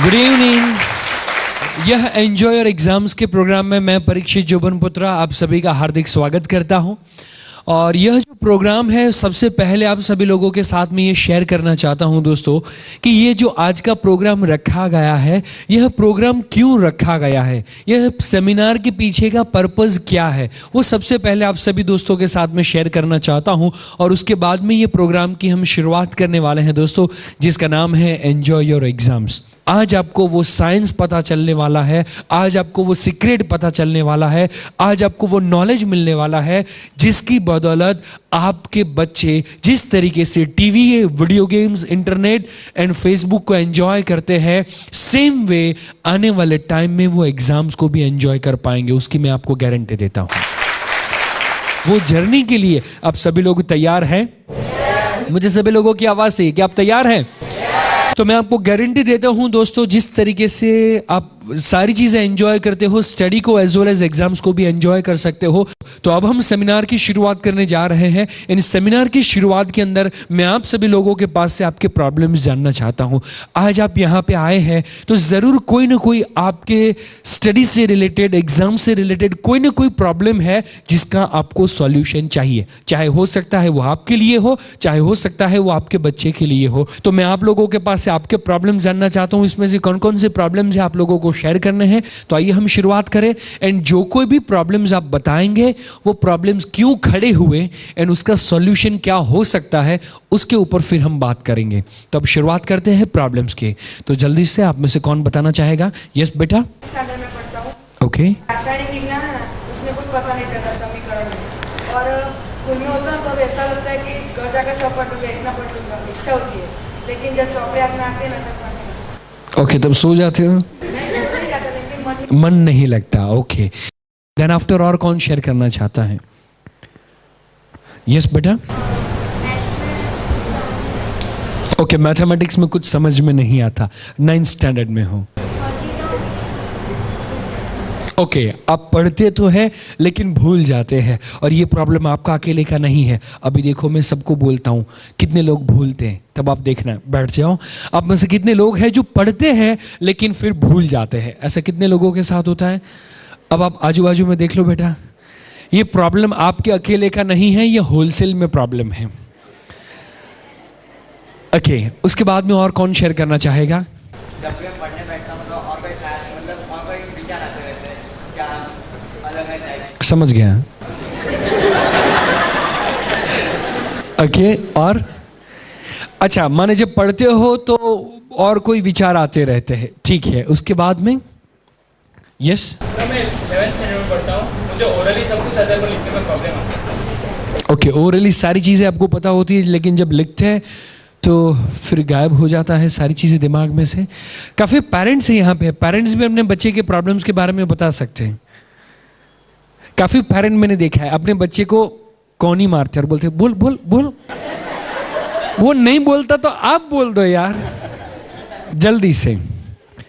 Good evening. यह enjoy your exams के programme में मैं परीक्षित जोबनपुत्रा आप सभी का हार्दिक स्वागत करता हूं। और यह जो प्रोग्राम है, सबसे पहले आप सभी लोगों के साथ में ये शेयर करना चाहता हूं दोस्तों कि ये जो आज का प्रोग्राम रखा गया है, यह प्रोग्राम क्यों रखा गया है, यह सेमिनार के पीछे का पर्पस क्या है, वो सबसे पहले आप सभी दोस्तों के साथ में शेयर करना चाहता हूं। और उसके बाद में ये प्रोग्राम की हम शुरुआत करने वाले हैं दोस्तों, जिसका नाम है एंजॉय योर एग्जाम्स। आज आपको वो साइंस पता चलने वाला है, आज आपको वो सीक्रेट पता चलने वाला है, आज आपको वो नॉलेज मिलने वाला है जिसकी बदौलत आपके बच्चे जिस तरीके से TV, video games, internet and Facebook को एंजॉय करते हैं, सेम वे आने वाले टाइम में वो एग्जाम्स को भी एंजॉय कर पाएंगे, उसकी मैं आपको गारंटी देता हूं। वो जर्नी के लिए आप सभी लोग तैयार हैं? मुझे सभी लोगों की आवाज से कि आप तैयार हैं? तो मैं आपको गारंटी देता हूं दोस्तों, जिस तरीके से आप सारी चीजें एंजॉय करते हो, स्टडी को एज वेल एज एग्जाम्स को भी एंजॉय कर सकते हो। तो अब हम सेमिनार की शुरुआत करने जा रहे हैं। इन सेमिनार की शुरुआत के अंदर मैं आप सभी लोगों के पास से आपके प्रॉब्लम्स जानना चाहता हूं। आज आप यहां पे आए हैं तो जरूर कोई ना कोई आपके स्टडी से रिलेटेड, एग्जाम से रिलेटेड कोई ना कोई प्रॉब्लम है जिसका आपको सॉल्यूशन चाहिए। चाहे हो सकता है वो आपके लिए हो, चाहे हो सकता है वो आपके बच्चे के लिए हो। तो मैं आप लोगों के पास से आपके प्रॉब्लम जानना चाहता हूं, इसमें से कौन कौन से प्रॉब्लम्स है आप लोगों को शेयर करने हैं। तो आइए हम शुरुआत करें। एंड जो कोई भी प्रॉब्लम्स आप बताएंगे, वो प्रॉब्लम्स क्यों खड़े हुए एंड उसका सॉल्यूशन क्या हो सकता है, उसके ऊपर फिर हम बात करेंगे। तो अब शुरुआत करते हैं प्रॉब्लम्स की। तो जल्दी से आप में से कौन बताना चाहेगा? यस बेटा। स्टैंडर्ड में पढ़ता हूँ। ओके। रासायनिक विज्ञान है ना, उसमें कुछ पता नहीं चलता समीकरण में। और स्कूल में होता है तो अब ऐसा लगता है कि घर जाकर सब पढ़ लूँगा, इतना पढ़ लूँगा, इच्छा होती है। लेकिन जब चौपड़े हाथ में आते हैं ना तब पढ़ते हैं। ओके, तब सो जाते हो? नहीं जाता, लेकिन मन नहीं लगता। ओके, देन आफ्टर और कौन शेयर करना चाहता है? यस बेटा। ओके, मैथमेटिक्स में कुछ समझ में नहीं आता, 9th स्टैंडर्ड में हो। ओके, आप पढ़ते तो है लेकिन भूल जाते हैं, और ये प्रॉब्लम आपका अकेले का नहीं है। अभी देखो, मैं सबको बोलता हूँ कितने लोग भूलते हैं, तब आप देखना, बैठ जाओ। आप में से कितने लोग हैं जो पढ़ते हैं लेकिन फिर भूल जाते हैं? ऐसा कितने लोगों के साथ होता है? अब आप आजू बाजू में देख लो बेटा, ये प्रॉब्लम आपके अकेले का नहीं है, ये होलसेल में प्रॉब्लम है। ओके, उसके बाद में और कौन शेयर करना चाहेगा? जब भी मैं पढ़ने बैठता हूँ तो और कोई और कोई विचार आते रहते हैं, क्या अलग है? समझ गया। ओके, और अच्छा, माने जब पढ़ते हो तो और कोई विचार आते रहते हैं, ठीक है। उसके बाद में? यस। सर, मैं 11th स्टैंडर्ड में पढ़ता हूँ, मुझे ओरली सब कुछ आता है पर लिखने में प्रॉब्लम आता है। ओके, ओरली सारी चीज़ें आपको पता होती है, लेकिन जब लिखते हैं तो फिर गायब हो जाता है सारी चीज़ें दिमाग में से। काफ़ी पेरेंट्स हैं यहाँ पे, पेरेंट्स भी अपने बच्चे के प्रॉब्लम्स के बारे में बता सकते हैं। काफ़ी पेरेंट मैंने देखा है अपने बच्चे को कौन ही मारते और बोलते बोल बोल बोल, वो नहीं बोलता तो आप बोल दो यार जल्दी से।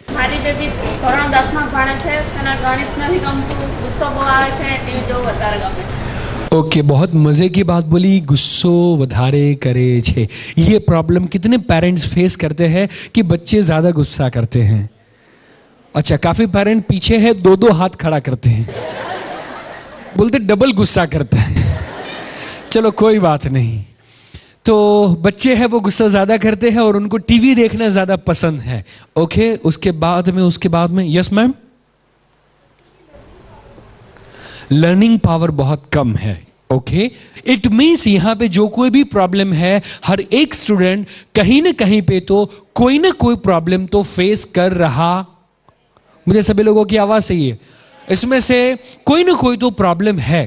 મારી બેબી ધોરણ 10માં ભણે છે અને ગણિત નથી ગમતું, ગુસ્સો બહુ આવે છે, ટીવી જોવું વધારે ગમે છે। ओके, बहुत मजे की बात बोली, गुस्सो वधारे करे छे। ये प्रॉब्लम कितने पेरेंट्स फेस करते हैं कि बच्चे ज्यादा गुस्सा करते हैं? अच्छा, काफी पेरेंट पीछे है, दो दो हाथ खड़ा करते हैं, बोलते डबल गुस्सा करता है। चलो कोई बात नहीं। तो बच्चे हैं वो गुस्सा ज्यादा करते हैं और उनको टीवी देखना ज्यादा पसंद है। ओके, उसके बाद में यस मैम। लर्निंग पावर बहुत कम है। ओके, इट मीन्स यहां पे जो कोई भी प्रॉब्लम है, हर एक स्टूडेंट कहीं ना कहीं पे तो कोई ना कोई प्रॉब्लम तो फेस कर रहा। मुझे सभी लोगों की आवाज सही है? इसमें से कोई ना कोई तो प्रॉब्लम है।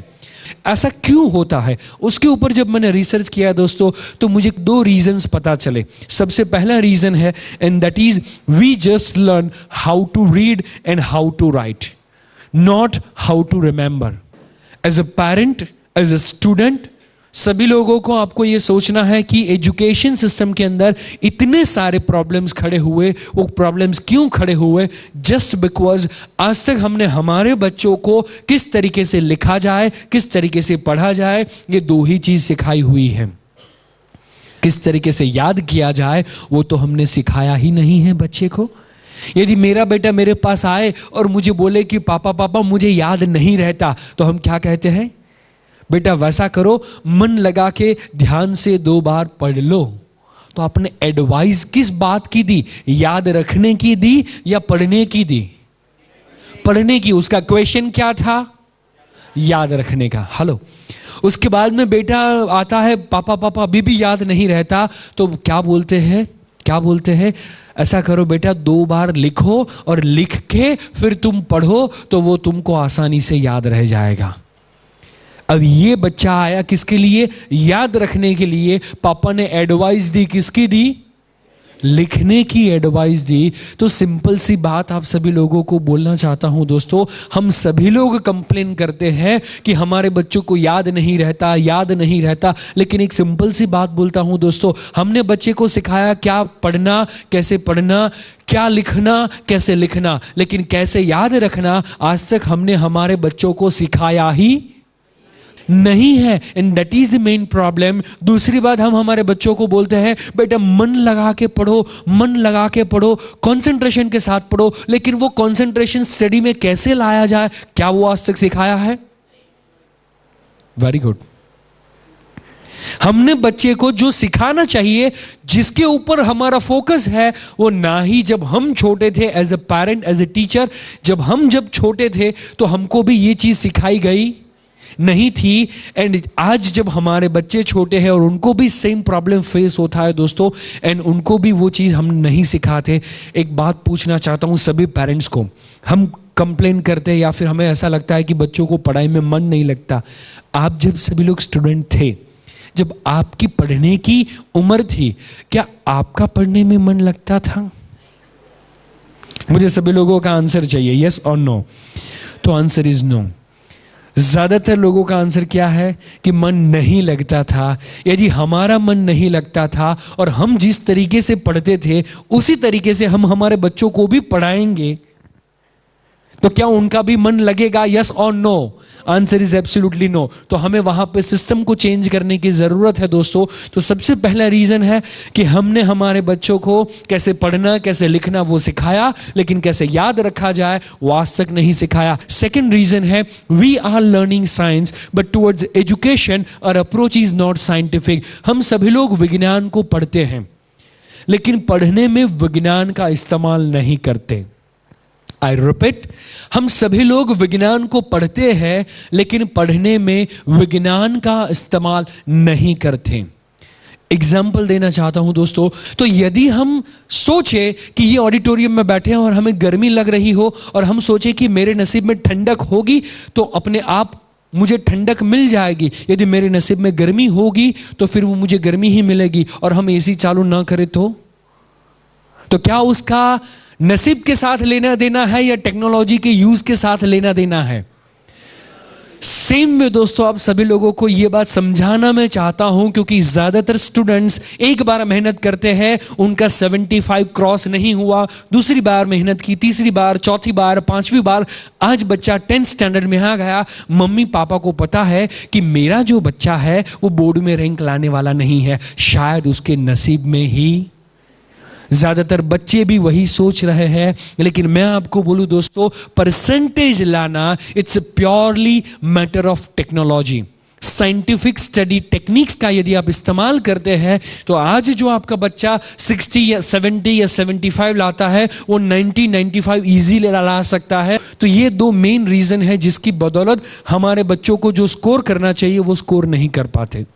ऐसा क्यों होता है, उसके ऊपर जब मैंने रिसर्च किया दोस्तों, तो मुझे 2 रीजंस पता चले। सबसे पहला रीजन है, and that is we just learn how to read and how to write, not how to remember. As a parent, as a student, सभी लोगों को आपको यह सोचना है कि एजुकेशन सिस्टम के अंदर इतने सारे प्रॉब्लम्स खड़े हुए, वो प्रॉब्लम्स क्यों खड़े हुए? जस्ट बिकॉज आज तक हमने हमारे बच्चों को किस तरीके से लिखा जाए, किस तरीके से पढ़ा जाए, ये 2 ही चीज सिखाई हुई है। किस तरीके से याद किया जाए वो तो हमने सिखाया ही नहीं है बच्चे को। यदि मेरा बेटा मेरे पास आए और मुझे बोले कि पापा पापा मुझे याद नहीं रहता, तो हम क्या कहते हैं? बेटा वैसा करो, मन लगा के ध्यान से 2 बार पढ़ लो। तो आपने एडवाइस किस बात की दी? याद रखने की दी या पढ़ने की दी? पढ़ने की। उसका क्वेश्चन क्या था? याद रखने का। हेलो। उसके बाद में बेटा आता है, पापा पापा अभी भी याद नहीं रहता, तो क्या बोलते हैं? क्या बोलते हैं? ऐसा करो बेटा 2 बार लिखो और लिख के फिर तुम पढ़ो, तो वो तुमको आसानी से याद रह जाएगा। अब ये बच्चा आया किसके लिए? याद रखने के लिए। पापा ने एडवाइस दी, किसकी दी? लिखने की एडवाइस दी। तो सिंपल सी बात आप सभी लोगों को बोलना चाहता हूं दोस्तों, हम सभी लोग कंप्लेन करते हैं कि हमारे बच्चों को याद नहीं रहता, याद नहीं रहता। लेकिन एक सिंपल सी बात बोलता हूं दोस्तों, हमने बच्चे को सिखाया क्या पढ़ना, कैसे पढ़ना, क्या लिखना, कैसे लिखना, लेकिन कैसे याद रखना आज तक हमने हमारे बच्चों को सिखाया ही नहीं है। And that is the main problem. दूसरी बात, हम हमारे बच्चों को बोलते हैं बेटा मन लगा के पढ़ो, मन लगा के पढ़ो, कंसंट्रेशन के साथ पढ़ो, लेकिन वो कंसंट्रेशन स्टडी में कैसे लाया जाए, क्या वो आज तक सिखाया है? Very good. हमने बच्चे को जो सिखाना चाहिए, जिसके ऊपर हमारा फोकस है, वो ना ही जब हम छोटे थे as a parent, as a teacher, जब छोटे थे तो हमको भी ये चीज सिखाई गई नहीं थी। एंड आज जब हमारे बच्चे छोटे हैं और उनको भी सेम प्रॉब्लम फेस होता है दोस्तों, एंड उनको भी वो चीज़ हम नहीं सिखाते। एक बात पूछना चाहता हूँ सभी पेरेंट्स को, हम कंप्लेन करते हैं या फिर हमें ऐसा लगता है कि बच्चों को पढ़ाई में मन नहीं लगता। आप जब सभी लोग स्टूडेंट थे, जब आपकी पढ़ने की उम्र थी, क्या आपका पढ़ने में मन लगता था? मुझे सभी लोगों का आंसर चाहिए, यस और नो। तो आंसर इज नो। ज्यादातर लोगों का आंसर क्या है कि मन नहीं लगता था। यदि हमारा मन नहीं लगता था और हम जिस तरीके से पढ़ते थे उसी तरीके से हम हमारे बच्चों को भी पढ़ाएंगे, तो क्या उनका भी मन लगेगा? यस और no? Answer is absolutely no. तो हमें वहां पे सिस्टम को चेंज करने की जरूरत है दोस्तों। तो सबसे पहला रीजन है कि हमने हमारे बच्चों को कैसे पढ़ना, कैसे लिखना वो सिखाया, लेकिन कैसे याद रखा जाए वो आज तक नहीं सिखाया। सेकेंड रीजन है we are learning science but towards education और अप्रोच इज नॉट साइंटिफिक। हम सभी लोग विज्ञान को पढ़ते हैं, लेकिन पढ़ने में विज्ञान का इस्तेमाल नहीं करते। आई रिपीट, हम सभी लोग विज्ञान को पढ़ते हैं, लेकिन पढ़ने में विज्ञान का इस्तेमाल नहीं करते। एग्जाम्पल देना चाहता हूं दोस्तों, तो यदि हम सोचे कि ये ऑडिटोरियम में बैठे हैं और हमें गर्मी लग रही हो और हम सोचे कि मेरे नसीब में ठंडक होगी तो अपने आप मुझे ठंडक मिल जाएगी, यदि मेरे नसीब में गर्मी होगी तो फिर वो मुझे गर्मी ही मिलेगी, और हम एसी चालू ना करें तो क्या उसका नसीब के साथ लेना देना है या टेक्नोलॉजी के यूज के साथ लेना देना है? सेम में दोस्तों आप सभी लोगों को यह बात समझाना मैं चाहता हूं, क्योंकि ज्यादातर स्टूडेंट्स एक बार मेहनत करते हैं, उनका 75 क्रॉस नहीं हुआ, दूसरी बार मेहनत की, तीसरी बार, चौथी बार, 5वीं बार, आज बच्चा 10th स्टैंडर्ड में आ गया। मम्मी पापा को पता है कि मेरा जो बच्चा है वो बोर्ड में रैंक लाने वाला नहीं है, शायद उसके नसीब में ही। ज्यादातर बच्चे भी वही सोच रहे हैं, लेकिन मैं आपको बोलूं दोस्तों, परसेंटेज लाना it's purely matter of technology. Scientific study techniques का यदि आप इस्तेमाल करते हैं तो आज जो आपका बच्चा 60 या 70 या 75 लाता है वो 90-95 इजीली ला सकता है। तो ये 2 मेन रीजन है जिसकी बदौलत हमारे बच्चों को जो स्कोर करना चाहिए वो स्कोर नहीं कर पाते।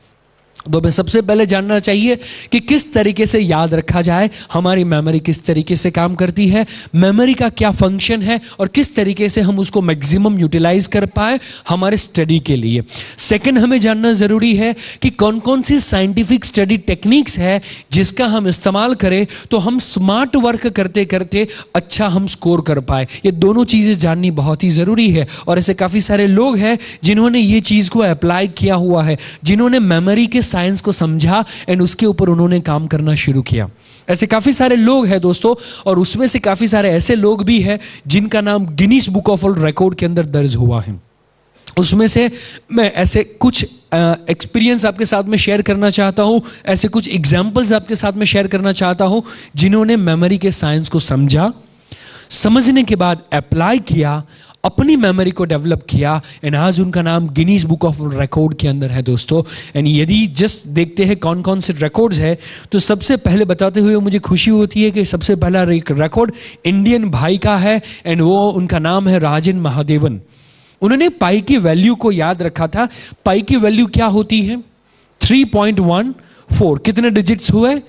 तो हमें सबसे पहले जानना चाहिए कि किस तरीके से याद रखा जाए, हमारी मेमोरी किस तरीके से काम करती है, मेमोरी का क्या फंक्शन है और किस तरीके से हम उसको मैक्सिमम यूटिलाइज कर पाए हमारे स्टडी के लिए। सेकंड, हमें जानना जरूरी है कि कौन कौन सी साइंटिफिक स्टडी टेक्निक्स है जिसका हम इस्तेमाल करें तो हम स्मार्ट वर्क करते करते अच्छा हम स्कोर कर पाए। ये दोनों चीजें जाननी बहुत ही जरूरी है, और ऐसे काफी सारे लोग हैं जिन्होंने ये चीज को अप्लाई किया हुआ है, जिन्होंने मेमोरी के साइंस को समझा एंड उसके ऊपर उन्होंने काम करना शुरू किया। ऐसे काफी सारे लोग हैं दोस्तों, और उसमें से काफी सारे ऐसे लोग भी हैं जिनका नाम Guinness book of world record के अंदर दर्ज हुआ है। उसमें से मैं ऐसे कुछ एक्सपीरियंस आपके साथ में शेयर करना चाहता हूं, ऐसे कुछ एग्जांपल्स आपके साथ में शेयर करना चाहता हूं जिन्होंने मेमोरी के साइंस को समझा समझने के बाद अप्लाई किया, अपनी मेमोरी को डेवलप किया, एंड आज उनका नाम गिनीज बुक ऑफ रिकॉर्ड के अंदर है दोस्तों। एंड यदि जस्ट देखते हैं कौन कौन से रिकॉर्ड्स है, तो सबसे पहले बताते हुए मुझे खुशी होती है कि सबसे पहला रिकॉर्ड इंडियन भाई का है, एंड वो उनका नाम है राजन महादेवन। उन्होंने पाई की वैल्यू को याद रखा था। पाई की वैल्यू क्या होती है? 3.14। कितने डिजिट्स हुए?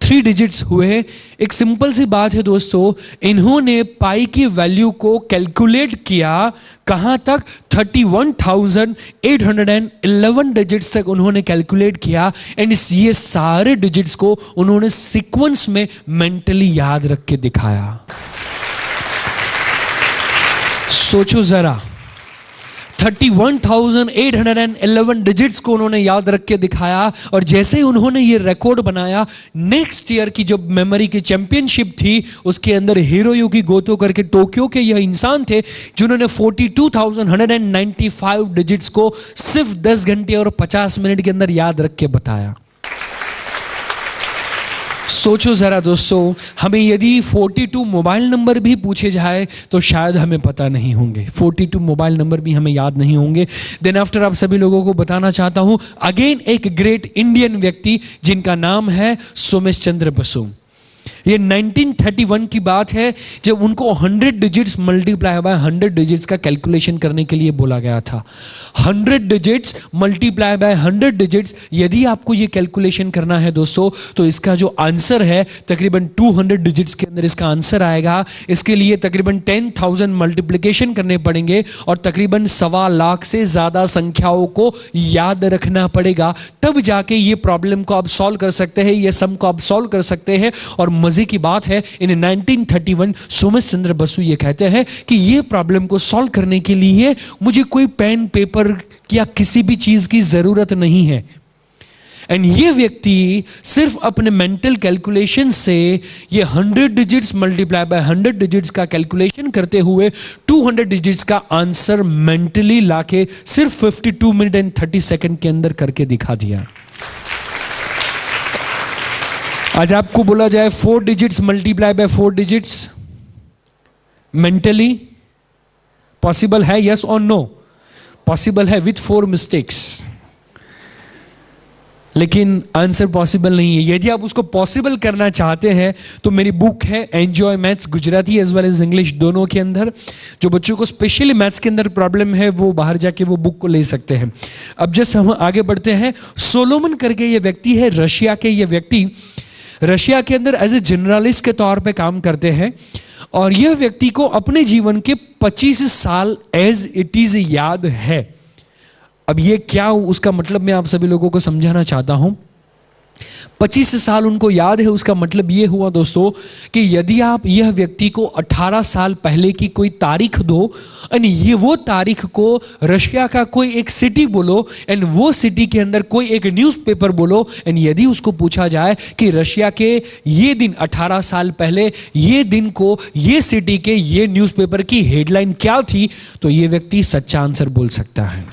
3 डिजिट्स हुए। एक सिंपल सी बात है दोस्तों, इन्होंने पाई की वैल्यू को कैलकुलेट किया कहां तक? 31,811 डिजिट्स तक उन्होंने कैलकुलेट किया। एंड ये सारे डिजिट्स को उन्होंने सीक्वेंस में मेंटली याद रख के दिखाया। सोचो जरा, 31,811 डिजिट्स को उन्होंने याद रख के दिखाया। और जैसे ही उन्होंने ये रिकॉर्ड बनाया, नेक्स्ट ईयर की जो मेमोरी की चैंपियनशिप थी, उसके अंदर हिरोयुकी गोतो करके टोक्यो के यह इंसान थे जिन्होंने 42,195 डिजिट्स को सिर्फ 10 घंटे और 50 मिनट के अंदर याद रख के बताया। सोचो जरा दोस्तों, हमें यदि 42 मोबाइल नंबर भी पूछे जाए तो शायद हमें पता नहीं होंगे। 42 मोबाइल नंबर भी हमें याद नहीं होंगे। देन आफ्टर आप सभी लोगों को बताना चाहता हूं अगेन एक ग्रेट इंडियन व्यक्ति जिनका नाम है सुमेश चंद्र बसु। ये 1931 की बात है जब उनको 100 डिजिट्स मल्टीप्लाई बाय 100 डिजिट्स का कैलकुलेशन करने के लिए बोला गया था। 100 डिजिट्स मल्टीप्लाई बाय 100 डिजिट्स, यदि आपको ये कैलकुलेशन करना है दोस्तों, तो इसका जो आंसर है तकरीबन 200 डिजिट्स के अंदर इसका आंसर आएगा। इसके लिए तकरीबन 10,000 मल्टीप्लिकेशन करने पड़ेंगे और तकरीबन 1.25 लाख से ज्यादा संख्याओं को याद रखना पड़ेगा। तब जाके ये प्रॉब्लम को आप सॉल्व कर सकते हैं, ये सम को आप सॉल्व कर सकते हैं। और मजे की बात है, इन 1931 सुमेश चंद्र बसु ये कहते हैं कि ये प्रॉब्लम को सॉल्व करने के लिए मुझे कोई पेन पेपर या किसी भी चीज की जरूरत नहीं है। एंड ये व्यक्ति सिर्फ अपने मेंटल कैलकुलेशन से ये 100 डिजिट्स मल्टीप्लाई बाय 100 डिजिट्स का कैलकुलेशन करते हुए 200 डिजिट्स का आंसर मेंटली लाके सिर्फ 52 मिनट एंड 30 सेकंड के अंदर करके दिखा दिया। आज आपको बोला जाए 4 digits multiply by 4 digits mentally possible है? यस और नो? पॉसिबल है विथ 4 मिस्टेक्स, लेकिन आंसर पॉसिबल नहीं है। यदि आप उसको पॉसिबल करना चाहते हैं तो मेरी बुक है enjoy maths, Gujarati as well as English दोनों के अंदर। जो बच्चों को स्पेशली मैथ्स के अंदर प्रॉब्लम है वो बाहर जाके वो बुक को ले सकते हैं। अब जैसे हम आगे बढ़ते हैं, सोलोमन करके ये व्यक्ति है, रशिया के ये व्यक्ति रशिया के अंदर एज ए जर्नलिस्ट के तौर पे काम करते हैं। और यह व्यक्ति को अपने जीवन के 25 साल एज इट इज याद है। अब ये क्या उसका मतलब मैं आप सभी लोगों को समझाना चाहता हूं। 25 साल उनको याद है, उसका मतलब ये हुआ दोस्तों कि यदि आप यह व्यक्ति को 18 साल पहले की कोई तारीख दो एंड ये वो तारीख को रशिया का कोई एक सिटी बोलो एंड वो सिटी के अंदर कोई एक न्यूज़पेपर बोलो एंड यदि उसको पूछा जाए कि रशिया के ये दिन 18 साल पहले ये दिन को ये सिटी के ये न्यूज़पेपर की हेडलाइन क्या थी, तो ये व्यक्ति सच्चा आंसर बोल सकता है।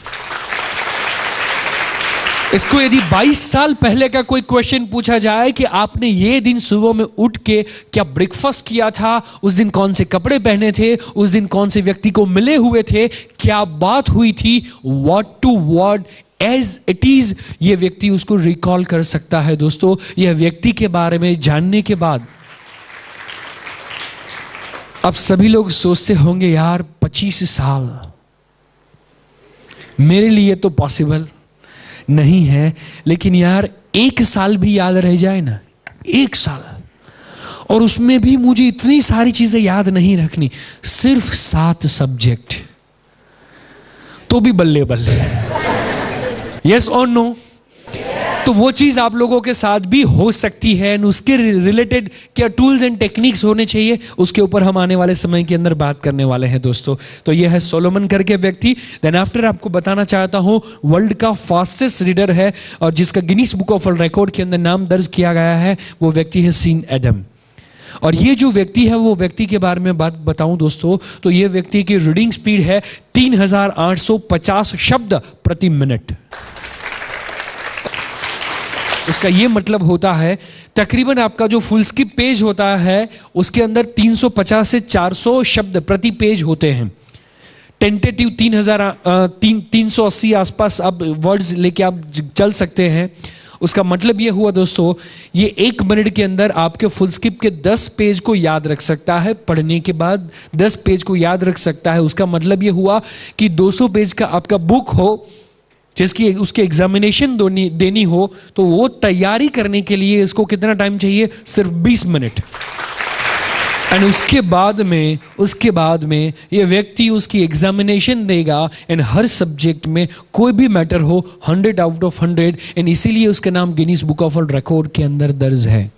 इसको यदि 22 साल पहले का कोई क्वेश्चन पूछा जाए कि आपने ये दिन सुबह में उठ के क्या ब्रेकफास्ट किया था, उस दिन कौन से कपड़े पहने थे, उस दिन कौन से व्यक्ति को मिले हुए थे, क्या बात हुई थी, what to what as it is, ये व्यक्ति उसको रिकॉल कर सकता है। दोस्तों, यह व्यक्ति के बारे में जानने के बाद अब सभी लोग सोचते होंगे यार 25 साल मेरे लिए तो पॉसिबल नहीं है, लेकिन यार 1 साल भी याद रह जाए ना, 1 साल, और उसमें भी मुझे इतनी सारी चीजें याद नहीं रखनी, सिर्फ 7 सब्जेक्ट, तो भी बल्ले बल्ले। यस और नो? तो वो चीज आप लोगों के साथ भी हो सकती है। उसके रिलेटेड क्या टूल्स एंड टेक्निक्स होने चाहिए, उसके ऊपर हम आने वाले समय के अंदर बात करने वाले हैं दोस्तों। तो ये है सोलोमन करके व्यक्ति। देन आफ्टर आपको बताना चाहता हूं वर्ल्ड का फास्टेस्ट रीडर है और जिसका Guinness book of world record के अंदर नाम दर्ज किया गया है, वो व्यक्ति है सीन एडम। और ये जो व्यक्ति है वो व्यक्ति के बारे में बात बताऊं दोस्तों, तो ये व्यक्ति की रीडिंग स्पीड है 3850 शब्द प्रति मिनट। उसका ये मतलब होता है तकरीबन आपका जो फुल स्किप पेज होता है उसके अंदर 350 से 400 शब्द प्रति पेज होते हैं। टेंटेटिव 380 आसपास आप वर्ड्स लेके आप चल सकते हैं। उसका मतलब ये हुआ दोस्तों, ये 1 मिनट के अंदर आपके फुल स्किप के 10 पेज को याद रख सकता है। पढ़ने के बाद 10 पेज को याद रख सकता है। उसका मतलब ये हुआ कि 200 पेज का आपका बुक हो जिसकी उसकी एग्जामिनेशन देनी हो, तो वो तैयारी करने के लिए इसको कितना टाइम चाहिए? सिर्फ 20 मिनट। एंड उसके बाद में ये व्यक्ति उसकी एग्जामिनेशन देगा एंड हर सब्जेक्ट में कोई भी मैटर हो 100 आउट ऑफ 100, एंड इसीलिए उसका नाम Guinness book of world record के अंदर दर्ज है।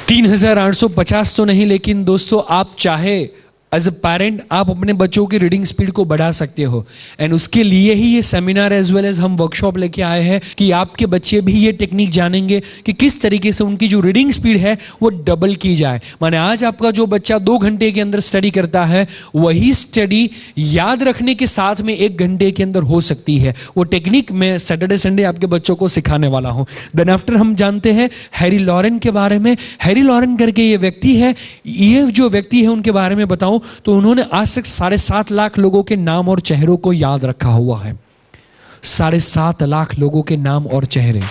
3850 तो नहीं, लेकिन दोस्तों आप चाहे एज अ पेरेंट आप अपने बच्चों की रीडिंग स्पीड को बढ़ा सकते हो। एंड उसके लिए ही ये सेमिनार एज वेल एज हम वर्कशॉप लेके आए हैं कि आपके बच्चे भी ये टेक्निक जानेंगे कि किस तरीके से उनकी जो रीडिंग स्पीड है वो डबल की जाए। माने आज आपका जो बच्चा 2 घंटे के अंदर स्टडी करता है, वही स्टडी याद रखने के साथ में 1 घंटे के अंदर हो सकती है। वो टेक्निक मैं सैटरडे संडे आपके बच्चों को सिखाने वाला हूँ। देन आफ्टर हम जानते हैं हैरी लॉरेन के बारे में। हैरी लॉरेन करके ये व्यक्ति है, ये जो व्यक्ति है उनके बारे में बताऊं तो उन्होंने आज तक 7.5 लाख लोगों के नाम और चेहरों को याद रखा हुआ है। 7.5 लाख लोगों के नाम और चेहरे,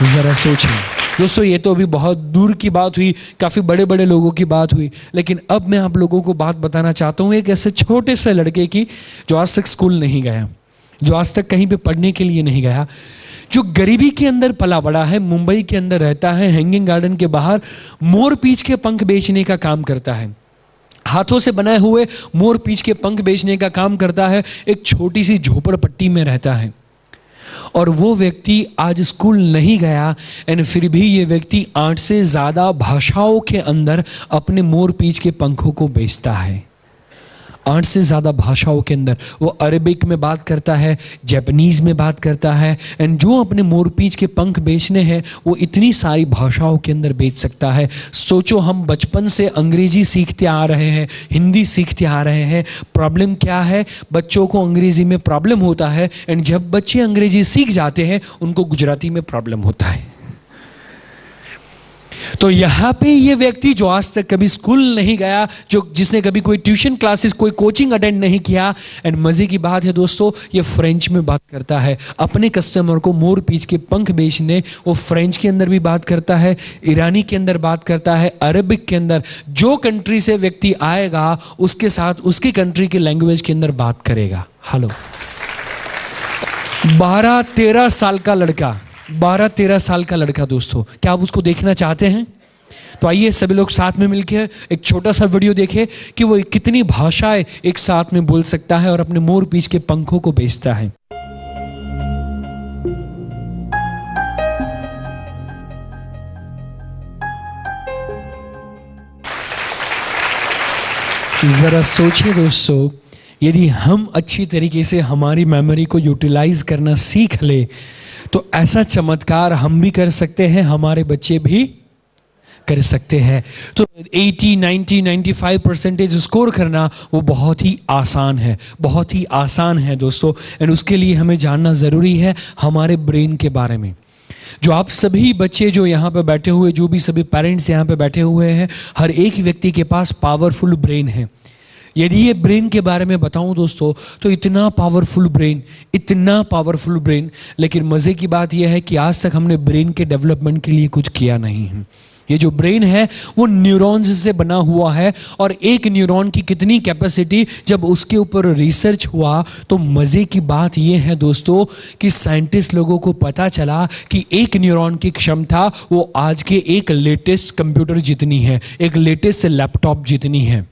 जरा सोचिए दोस्तों। ये तो अभी बहुत दूर की बात हुई, काफी बड़े बड़े लोगों की बात हुई, लेकिन अब मैं आप लोगों को बात बताना चाहता हूं एक ऐसे छोटे से लड़के की जो आज तक स्कूल नहीं गया, जो आज तक कहीं पे पढ़ने के लिए नहीं गया, जो गरीबी के अंदर पला बड़ा है, मुंबई के अंदर रहता है, हैंगिंग गार्डन के बाहर मोर पीच के पंख बेचने का काम करता है। हाथों से बनाए हुए मोर पीच के पंख बेचने का काम करता है। एक छोटी सी झोपड़पट्टी में रहता है और वो व्यक्ति आज स्कूल नहीं गया, एंड फिर भी ये व्यक्ति 8 से ज्यादा भाषाओं के अंदर अपने मोर पीच के पंखों को बेचता है। 8 से ज़्यादा भाषाओं के अंदर वो अरेबिक में बात करता है, जापानीज़ में बात करता है, एंड जो अपने मोरपीच के पंख बेचने हैं वो इतनी सारी भाषाओं के अंदर बेच सकता है। सोचो, हम बचपन से अंग्रेजी सीखते आ रहे हैं, हिंदी सीखते आ रहे हैं। प्रॉब्लम क्या है? बच्चों को अंग्रेजी में प्रॉब्लम होता है, एंड जब बच्चे अंग्रेजी सीख जाते हैं उनको गुजराती में प्रॉब्लम होता है। तो यहां पे ये व्यक्ति जो आज तक कभी स्कूल नहीं गया, जिसने कभी कोई ट्यूशन क्लासेस, कोई कोचिंग अटेंड नहीं किया, एंड मजे की बात है दोस्तों, ये फ्रेंच में बात करता है। अपने कस्टमर को मोर पीच के पंख बेचने वो फ्रेंच के अंदर भी बात करता है, ईरानी के अंदर बात करता है, अरबिक के अंदर। जो कंट्री से व्यक्ति आएगा उसके साथ उसकी कंट्री की लैंग्वेज के अंदर बात करेगा। हेलो, 12-13 साल का लड़का, 12-13 साल का लड़का दोस्तों, क्या आप उसको देखना चाहते हैं? तो आइए सभी लोग साथ में मिलकर एक छोटा सा वीडियो देखें कि वो कितनी भाषाएं एक साथ में बोल सकता है और अपने मोर पीच के पंखों को बेचता है। जरा सोचिए दोस्तों, यदि हम अच्छी तरीके से हमारी मेमोरी को यूटिलाइज करना सीख ले तो ऐसा चमत्कार हम भी कर सकते हैं, हमारे बच्चे भी कर सकते हैं। तो 80, 90, 95% स्कोर करना वो बहुत ही आसान है, बहुत ही आसान है दोस्तों। एंड उसके लिए हमें जानना ज़रूरी है हमारे ब्रेन के बारे में। जो आप सभी बच्चे जो यहाँ पे बैठे हुए, जो भी सभी पेरेंट्स यहाँ पे बैठे हुए हैं, हर एक व्यक्ति के पास पावरफुल ब्रेन है। यदि ये ब्रेन के बारे में बताऊं दोस्तों तो इतना पावरफुल ब्रेन, लेकिन मज़े की बात यह है कि आज तक हमने ब्रेन के डेवलपमेंट के लिए कुछ किया नहीं है। ये जो ब्रेन है वो न्यूरॉन्स से बना हुआ है, और एक न्यूरॉन की कितनी कैपेसिटी, जब उसके ऊपर रिसर्च हुआ तो मज़े की बात यह है दोस्तों कि साइंटिस्ट लोगों को पता चला कि एक न्यूरॉन की क्षमता वो आज के एक लेटेस्ट कंप्यूटर जितनी है, एक लेटेस्ट लैपटॉप जितनी है।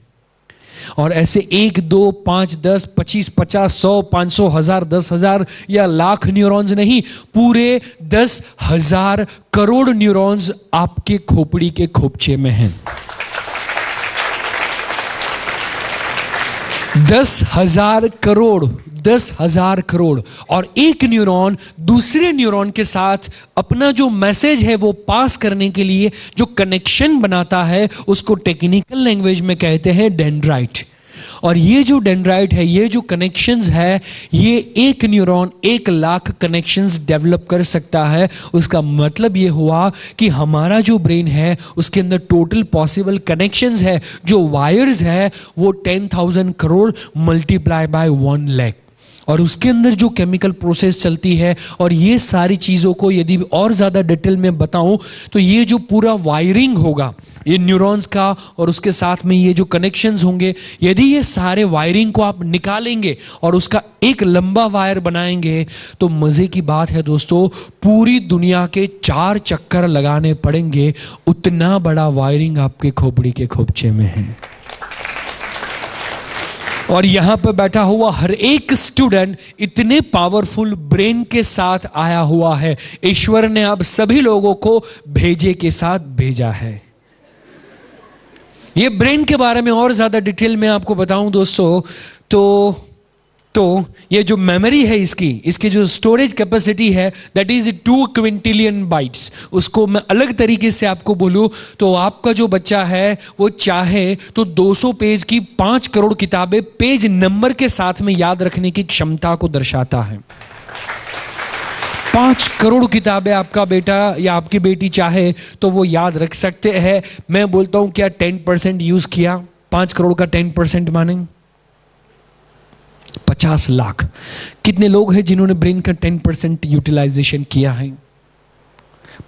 और ऐसे 1, 2, 5, 10, 25, 50, 100, 500, 1000, 10,000 या लाख न्यूरॉन्स नहीं, पूरे 10,000 करोड़ न्यूरॉन्स आपके खोपड़ी के खोपचे में हैं। 10,000 करोड़, 10,000 करोड़। और एक न्यूरॉन दूसरे न्यूरॉन के साथ अपना जो मैसेज है वो पास करने के लिए जो कनेक्शन बनाता है उसको टेक्निकल लैंग्वेज में कहते हैं डेंड्राइट। और ये जो डेंड्राइट है, ये जो कनेक्शंस है, ये एक न्यूरॉन 1,00,000 कनेक्शंस डेवलप कर सकता है। उसका मतलब ये हुआ कि हमारा जो ब्रेन है उसके अंदर टोटल पॉसिबल कनेक्शंस है, जो वायर्स है वो 10,000 करोड़ मल्टीप्लाई बाय 1 लाख, और उसके अंदर जो केमिकल प्रोसेस चलती है। और ये सारी चीज़ों को यदि और ज़्यादा डिटेल में बताऊं तो ये जो पूरा वायरिंग होगा ये न्यूरॉन्स का और उसके साथ में ये जो कनेक्शंस होंगे, यदि ये सारे वायरिंग को आप निकालेंगे और उसका एक लंबा वायर बनाएंगे तो मज़े की बात है दोस्तों, पूरी दुनिया के 4 चक्कर लगाने पड़ेंगे, उतना बड़ा वायरिंग आपके खोपड़ी के खोपचे में है। और यहां पर बैठा हुआ हर एक स्टूडेंट इतने पावरफुल ब्रेन के साथ आया हुआ है। ईश्वर ने आप सभी लोगों को भेजे के साथ भेजा है। ये ब्रेन के बारे में और ज्यादा डिटेल में आपको बताऊं दोस्तों, तो ये जो मेमोरी है इसकी जो स्टोरेज कैपेसिटी है दैट इज 2 क्विंटिलियन बाइट्स। उसको मैं अलग तरीके से आपको बोलूं तो आपका जो बच्चा है वो चाहे तो 200 पेज की 5 करोड़ किताबें पेज नंबर के साथ में याद रखने की क्षमता को दर्शाता है। 5 करोड़ किताबें आपका बेटा या आपकी बेटी चाहे तो वो याद रख सकते हैं। मैं बोलता हूं क्या 10% यूज किया? 5 करोड़ का 10% माने 50 लाख। कितने लोग हैं जिन्होंने ब्रेन का 10% यूटिलाइजेशन किया है?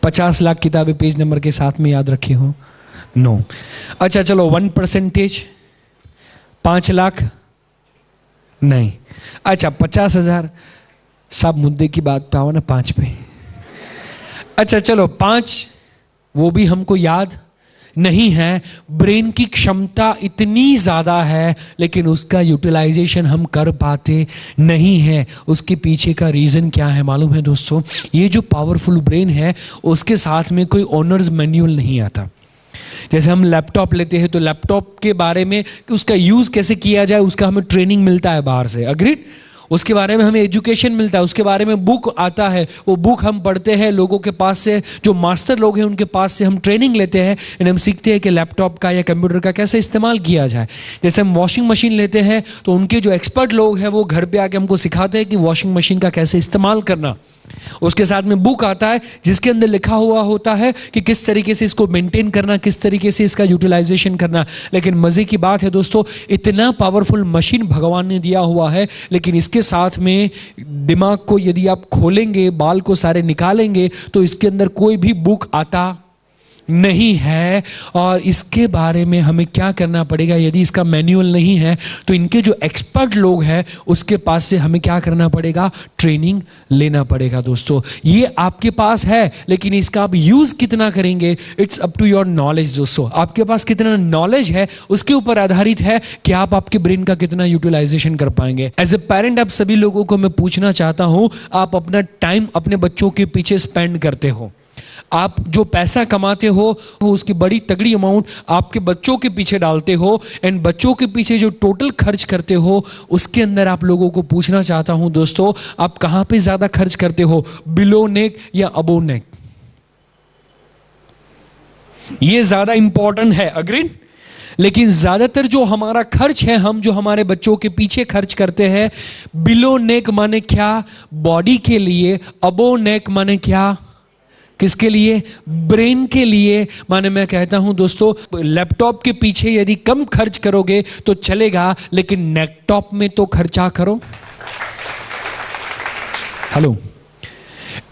50 लाख किताबें पेज नंबर के साथ में याद रखी हो? नो। अच्छा चलो 1%, 5 लाख नहीं। अच्छा 50,000, सब मुद्दे की बात पे आओ ना 5 पे। अच्छा चलो 5, वो भी हमको याद नहीं है। ब्रेन की क्षमता इतनी ज्यादा है लेकिन उसका यूटिलाइजेशन हम कर पाते नहीं है। उसके पीछे का रीजन क्या है मालूम है दोस्तों? ये जो पावरफुल ब्रेन है उसके साथ में कोई ऑनर्स मैनुअल नहीं आता। जैसे हम लैपटॉप लेते हैं तो लैपटॉप के बारे में कि उसका यूज कैसे किया जाए उसका हमें ट्रेनिंग मिलता है बाहर से, अग्रीड? उसके बारे में हमें एजुकेशन मिलता है, उसके बारे में बुक आता है, वो बुक हम पढ़ते हैं, लोगों के पास से जो मास्टर लोग हैं उनके पास से हम ट्रेनिंग लेते हैं एंड हम सीखते हैं कि लैपटॉप का या कंप्यूटर का कैसे इस्तेमाल किया जाए। जैसे हम वॉशिंग मशीन लेते हैं तो उनके जो एक्सपर्ट लोग हैं वो घर पे आके हमको सिखाते हैं कि वॉशिंग मशीन का कैसे इस्तेमाल करना। उसके साथ में बुक आता है जिसके अंदर लिखा हुआ होता है कि किस तरीके से इसको मेंटेन करना, किस तरीके से इसका यूटिलाइजेशन करना। लेकिन मजे की बात है दोस्तों, इतना पावरफुल मशीन भगवान ने दिया हुआ है लेकिन इसके साथ में दिमाग को यदि आप खोलेंगे, बाल को सारे निकालेंगे तो इसके अंदर कोई भी बुक आता नहीं है। और इसके बारे में हमें क्या करना पड़ेगा? यदि इसका मैनुअल नहीं है तो इनके जो एक्सपर्ट लोग हैं उसके पास से हमें क्या करना पड़ेगा? ट्रेनिंग लेना पड़ेगा। दोस्तों ये आपके पास है लेकिन इसका आप यूज कितना करेंगे it's up to your knowledge. दोस्तों आपके पास कितना नॉलेज है उसके ऊपर आधारित है कि आप आपके ब्रेन का कितना यूटिलाइजेशन कर पाएंगे। एज ए पेरेंट आप सभी लोगों को मैं पूछना चाहता हूं, आप अपना टाइम अपने बच्चों के पीछे स्पेंड करते हो? आप जो पैसा कमाते हो उसकी बड़ी तगड़ी अमाउंट आपके बच्चों के पीछे डालते हो एंड बच्चों के पीछे जो टोटल खर्च करते हो उसके अंदर आप लोगों को पूछना चाहता हूं दोस्तों, आप कहां पे ज्यादा खर्च करते हो? बिलो नेक या अबो नेक? ये ज्यादा इंपॉर्टेंट है, अग्रीड? लेकिन ज्यादातर जो हमारा खर्च है, हम जो हमारे बच्चों के पीछे खर्च करते हैं, बिलो नेक माने क्या? बॉडी के लिए। अबो नेक माने क्या? किसके लिए? ब्रेन के लिए। माने मैं कहता हूं दोस्तों, लैपटॉप के पीछे यदि कम खर्च करोगे तो चलेगा लेकिन नेकटॉप में तो खर्चा करो। हेलो,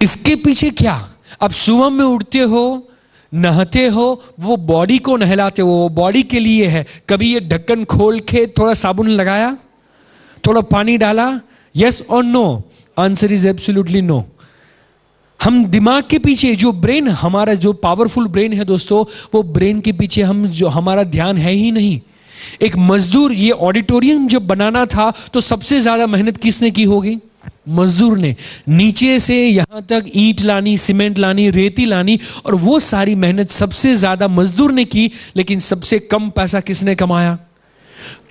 इसके पीछे क्या? अब सुबह में उठते हो, नहाते हो, वो बॉडी को नहलाते हो, वो बॉडी के लिए है। कभी ये ढक्कन खोल के थोड़ा साबुन लगाया, थोड़ा पानी डाला? यस और no? Answer is absolutely no. हम दिमाग के पीछे जो ब्रेन, हमारा जो पावरफुल ब्रेन है दोस्तों, वो ब्रेन के पीछे हम जो हमारा ध्यान है ही नहीं। एक मजदूर, ये ऑडिटोरियम जब बनाना था तो सबसे ज्यादा मेहनत किसने की होगी? मजदूर ने। नीचे से यहां तक ईंट लानी, सीमेंट लानी, रेती लानी, और वो सारी मेहनत सबसे ज्यादा मजदूर ने की लेकिन सबसे कम पैसा किसने कमाया?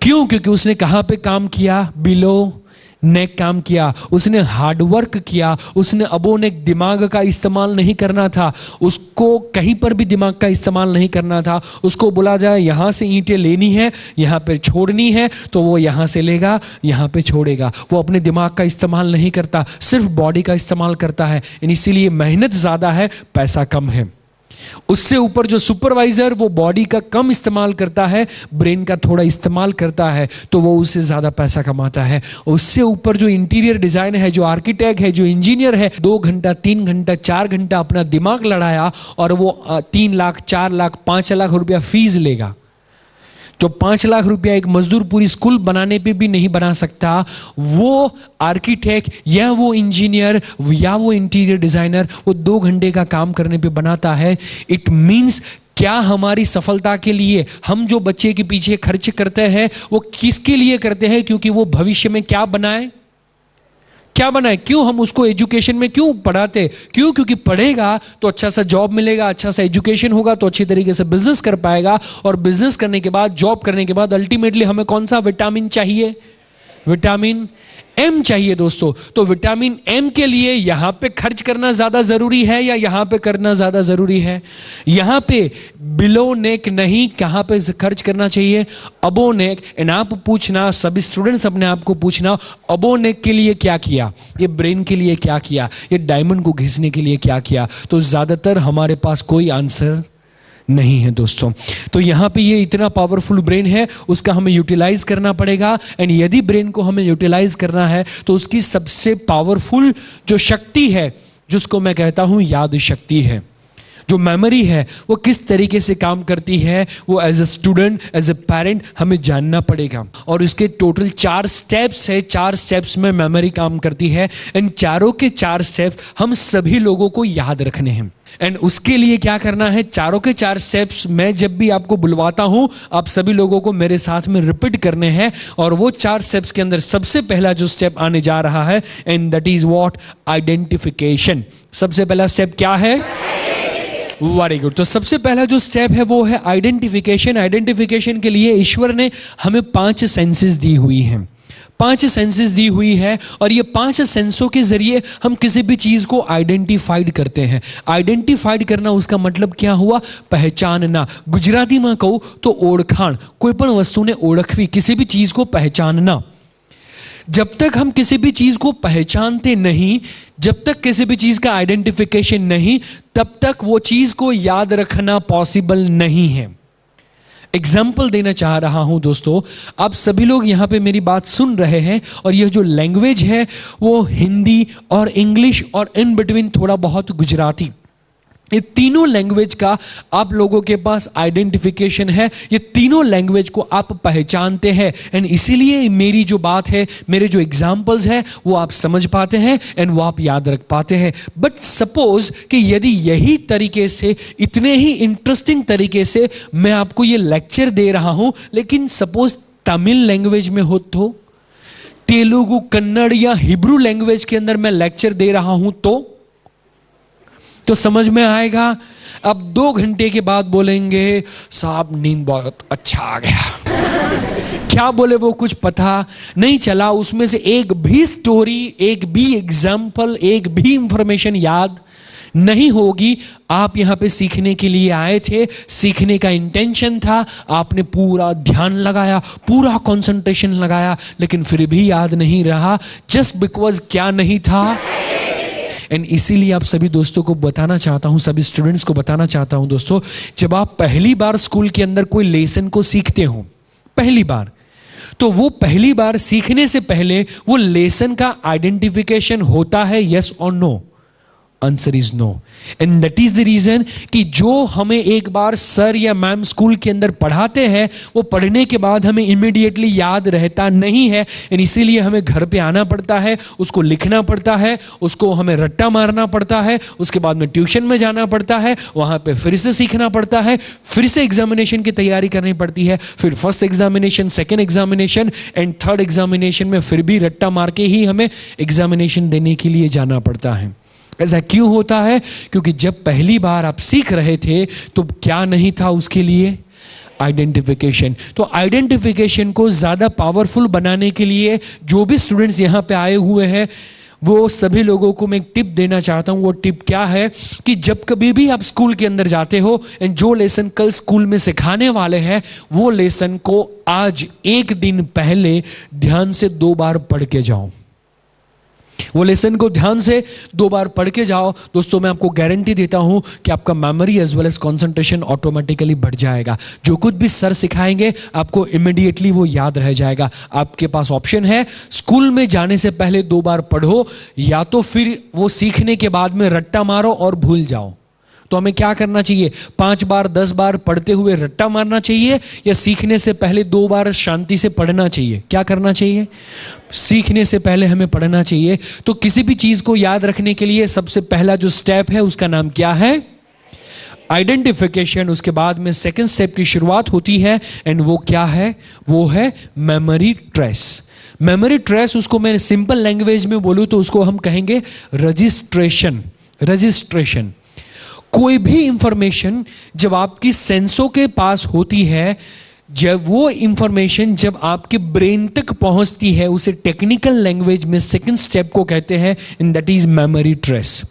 क्यों? क्योंकि उसने कहां पे काम किया? बिलो ने काम किया, उसने हार्डवर्क किया, उसने अबोनेक दिमाग का इस्तेमाल नहीं करना था, उसको कहीं पर भी दिमाग का इस्तेमाल नहीं करना था। उसको बोला जाए यहाँ से ईंटें लेनी है, यहाँ पे छोड़नी है, तो वो यहाँ से लेगा, यहाँ पे छोड़ेगा। वो अपने दिमाग का इस्तेमाल नहीं करता, सिर्फ बॉडी का इस्तेमाल करता है। इसीलिए मेहनत ज़्यादा है, पैसा कम है। उससे ऊपर जो सुपरवाइजर, वो बॉडी का कम इस्तेमाल करता है, ब्रेन का थोड़ा इस्तेमाल करता है, तो वो उससे ज्यादा पैसा कमाता है। उससे ऊपर जो इंटीरियर डिजाइन है, जो आर्किटेक्ट है, जो इंजीनियर है, 2 घंटा 3 घंटा 4 घंटा अपना दिमाग लड़ाया और वो 3 लाख 4 लाख 5 लाख रुपया फीस लेगा। तो 5 लाख रुपया एक मजदूर पूरी स्कूल बनाने पे भी नहीं बना सकता। वो आर्किटेक्ट या वो इंजीनियर या वो इंटीरियर डिजाइनर वो 2 घंटे का काम करने पे बनाता है। इट मीन्स क्या हमारी सफलता के लिए हम जो बच्चे के पीछे खर्च करते हैं वो किसके लिए करते हैं? क्योंकि वो भविष्य में क्या बनाए, क्या बनाए। क्यों हम उसको एजुकेशन में क्यों पढ़ाते? क्यों? क्योंकि पढ़ेगा तो अच्छा सा जॉब मिलेगा, अच्छा सा एजुकेशन होगा तो अच्छी तरीके से बिजनेस कर पाएगा, और बिजनेस करने के बाद, जॉब करने के बाद अल्टीमेटली हमें कौन सा विटामिन चाहिए? विटामिन एम चाहिए दोस्तों। तो विटामिन एम के लिए यहां पे खर्च करना ज्यादा जरूरी है या यहां पे करना ज्यादा जरूरी है? यहां पे बिलो नेक नहीं, कहां पे खर्च करना चाहिए? अबो नेक। एंड आप पूछना, सभी स्टूडेंट्स अपने आप को पूछना, अबो नेक के लिए क्या किया, ये ब्रेन के लिए क्या किया, ये डायमंड को घिसने के लिए क्या किया? तो ज्यादातर हमारे पास कोई आंसर नहीं है दोस्तों। तो यहां पे ये इतना पावरफुल ब्रेन है, उसका हमें यूटिलाइज करना पड़ेगा। एंड यदि ब्रेन को हमें यूटिलाइज करना है तो उसकी सबसे पावरफुल जो शक्ति है, जिसको मैं कहता हूं याद शक्ति है, जो मेमोरी है, वो किस तरीके से काम करती है, वो as a student, as a parent हमें जानना पड़ेगा। और इसके टोटल 4 स्टेप्स है, 4 स्टेप्स में मेमोरी काम करती है। इन चारों के 4 स्टेप्स हम सभी लोगों को याद रखने हैं। एंड उसके लिए क्या करना है, चारों के 4 स्टेप्स मैं जब भी आपको बुलवाता हूं, आप सभी लोगों को मेरे साथ में रिपीट करने हैं। और वो 4 स्टेप्स के अंदर सबसे पहला जो स्टेप आने जा रहा है, and that is what? Identification. सबसे पहला स्टेप क्या है? Very good. तो सबसे पहला जो स्टेप है वो है आइडेंटिफिकेशन। आइडेंटिफिकेशन के लिए ईश्वर ने हमें 5 सेंसेस दी हुई हैं, 5 सेंसेस दी हुई है, और ये 5 सेंसों के जरिए हम किसी भी चीज को आइडेंटिफाइड करते हैं। आइडेंटिफाइड करना, उसका मतलब क्या हुआ? पहचानना। गुजराती में कहूं तो ओळखाण, कोई पण वस्तु ने ओळखवी, किसी भी चीज को पहचानना। जब तक हम किसी भी चीज को पहचानते नहीं, जब तक किसी भी चीज का आइडेंटिफिकेशन नहीं, तब तक वो चीज को याद रखना पॉसिबल नहीं है। एग्जाम्पल देना चाह रहा हूं दोस्तों, आप सभी लोग यहां पे मेरी बात सुन रहे हैं, और यह जो लैंग्वेज है वो हिंदी और इंग्लिश और इन बिटवीन थोड़ा बहुत गुजराती, ये तीनों लैंग्वेज का आप लोगों के पास आइडेंटिफिकेशन है। ये तीनों लैंग्वेज को आप पहचानते हैं, एंड इसीलिए मेरी जो बात है, मेरे जो एग्जाम्पल्स है, वो आप समझ पाते हैं एंड वो आप याद रख पाते हैं। बट सपोज कि यदि यही तरीके से, इतने ही इंटरेस्टिंग तरीके से मैं आपको ये लेक्चर दे रहा हूं, लेकिन सपोज तमिल लैंग्वेज में हो, तो तेलुगु, कन्नड़ या हिब्रू लैंग्वेज के अंदर मैं लेक्चर दे रहा हूं, तो समझ में आएगा। अब 2 घंटे के बाद बोलेंगे साहब नींद बहुत अच्छा आ गया। क्या बोले वो कुछ पता नहीं चला, उसमें से एक भी स्टोरी, एक भी एग्जाम्पल, एक भी इंफॉर्मेशन याद नहीं होगी। आप यहां पे सीखने के लिए आए थे, सीखने का इंटेंशन था, आपने पूरा ध्यान लगाया, पूरा कंसंट्रेशन लगाया, लेकिन फिर भी याद नहीं रहा, जस्ट बिकॉज क्या नहीं था। एंड इसीलिए आप सभी दोस्तों को बताना चाहता हूं, सभी स्टूडेंट्स को बताना चाहता हूं दोस्तों, जब आप पहली बार स्कूल के अंदर कोई लेसन को सीखते हो, पहली बार, तो वो पहली बार सीखने से पहले वो लेसन का आइडेंटिफिकेशन होता है, यस और no? Answer is no. And that is the reason कि जो हमें एक बार सर या मैम स्कूल के अंदर पढ़ाते हैं, वो पढ़ने के बाद हमें इमीडिएटली याद रहता नहीं है। एंड इसीलिए हमें घर पे आना पड़ता है, उसको लिखना पड़ता है, उसको हमें रट्टा मारना पड़ता है, उसके बाद में ट्यूशन में जाना पड़ता है, वहां पे फिर से सीखना पड़ता है, फिर से एग्जामिनेशन की तैयारी करनी पड़ती है, फिर first examination, second examination and third examination में फिर भी रट्टा मार के ही हमें एग्जामिनेशन देने के लिए जाना पड़ता है। ऐसा क्यों होता है? क्योंकि जब पहली बार आप सीख रहे थे तो क्या नहीं था उसके लिए? आइडेंटिफिकेशन। तो आइडेंटिफिकेशन को ज़्यादा पावरफुल बनाने के लिए जो भी स्टूडेंट्स यहाँ पे आए हुए हैं वो सभी लोगों को मैं एक टिप देना चाहता हूँ। वो टिप क्या है कि जब कभी भी आप स्कूल के अंदर जाते हो एंड जो लेसन कल स्कूल में सिखाने वाले हैं वो लेसन को आज एक दिन पहले ध्यान से 2 बार पढ़ के जाओ। वो लेसन को ध्यान से 2 बार पढ़ के जाओ। दोस्तों मैं आपको गारंटी देता हूं कि आपका memory as well as concentration automatically बढ़ जाएगा। जो कुछ भी सर सिखाएंगे आपको इमीडिएटली वो याद रह जाएगा। आपके पास ऑप्शन है, स्कूल में जाने से पहले 2 बार पढ़ो या तो फिर वो सीखने के बाद में रट्टा मारो और भूल जाओ। तो हमें क्या करना चाहिए? 5 बार 10 बार पढ़ते हुए रट्टा मारना चाहिए या सीखने से पहले 2 बार शांति से पढ़ना चाहिए? क्या करना चाहिए? सीखने से पहले हमें पढ़ना चाहिए। तो किसी भी चीज को याद रखने के लिए सबसे पहला जो स्टेप है उसका नाम क्या है? आइडेंटिफिकेशन। उसके बाद में सेकेंड स्टेप की शुरुआत होती है एंड वो क्या है? वो है मेमोरी ट्रेस। मेमोरी ट्रेस, उसको मैं सिंपल लैंग्वेज में बोलूं तो उसको हम कहेंगे रजिस्ट्रेशन। रजिस्ट्रेशन। कोई भी इंफॉर्मेशन जब आपकी सेंसों के पास होती है, जब वो इंफॉर्मेशन जब आपके ब्रेन तक पहुंचती है, उसे टेक्निकल लैंग्वेज में सेकंड स्टेप को कहते हैं and that is memory trace.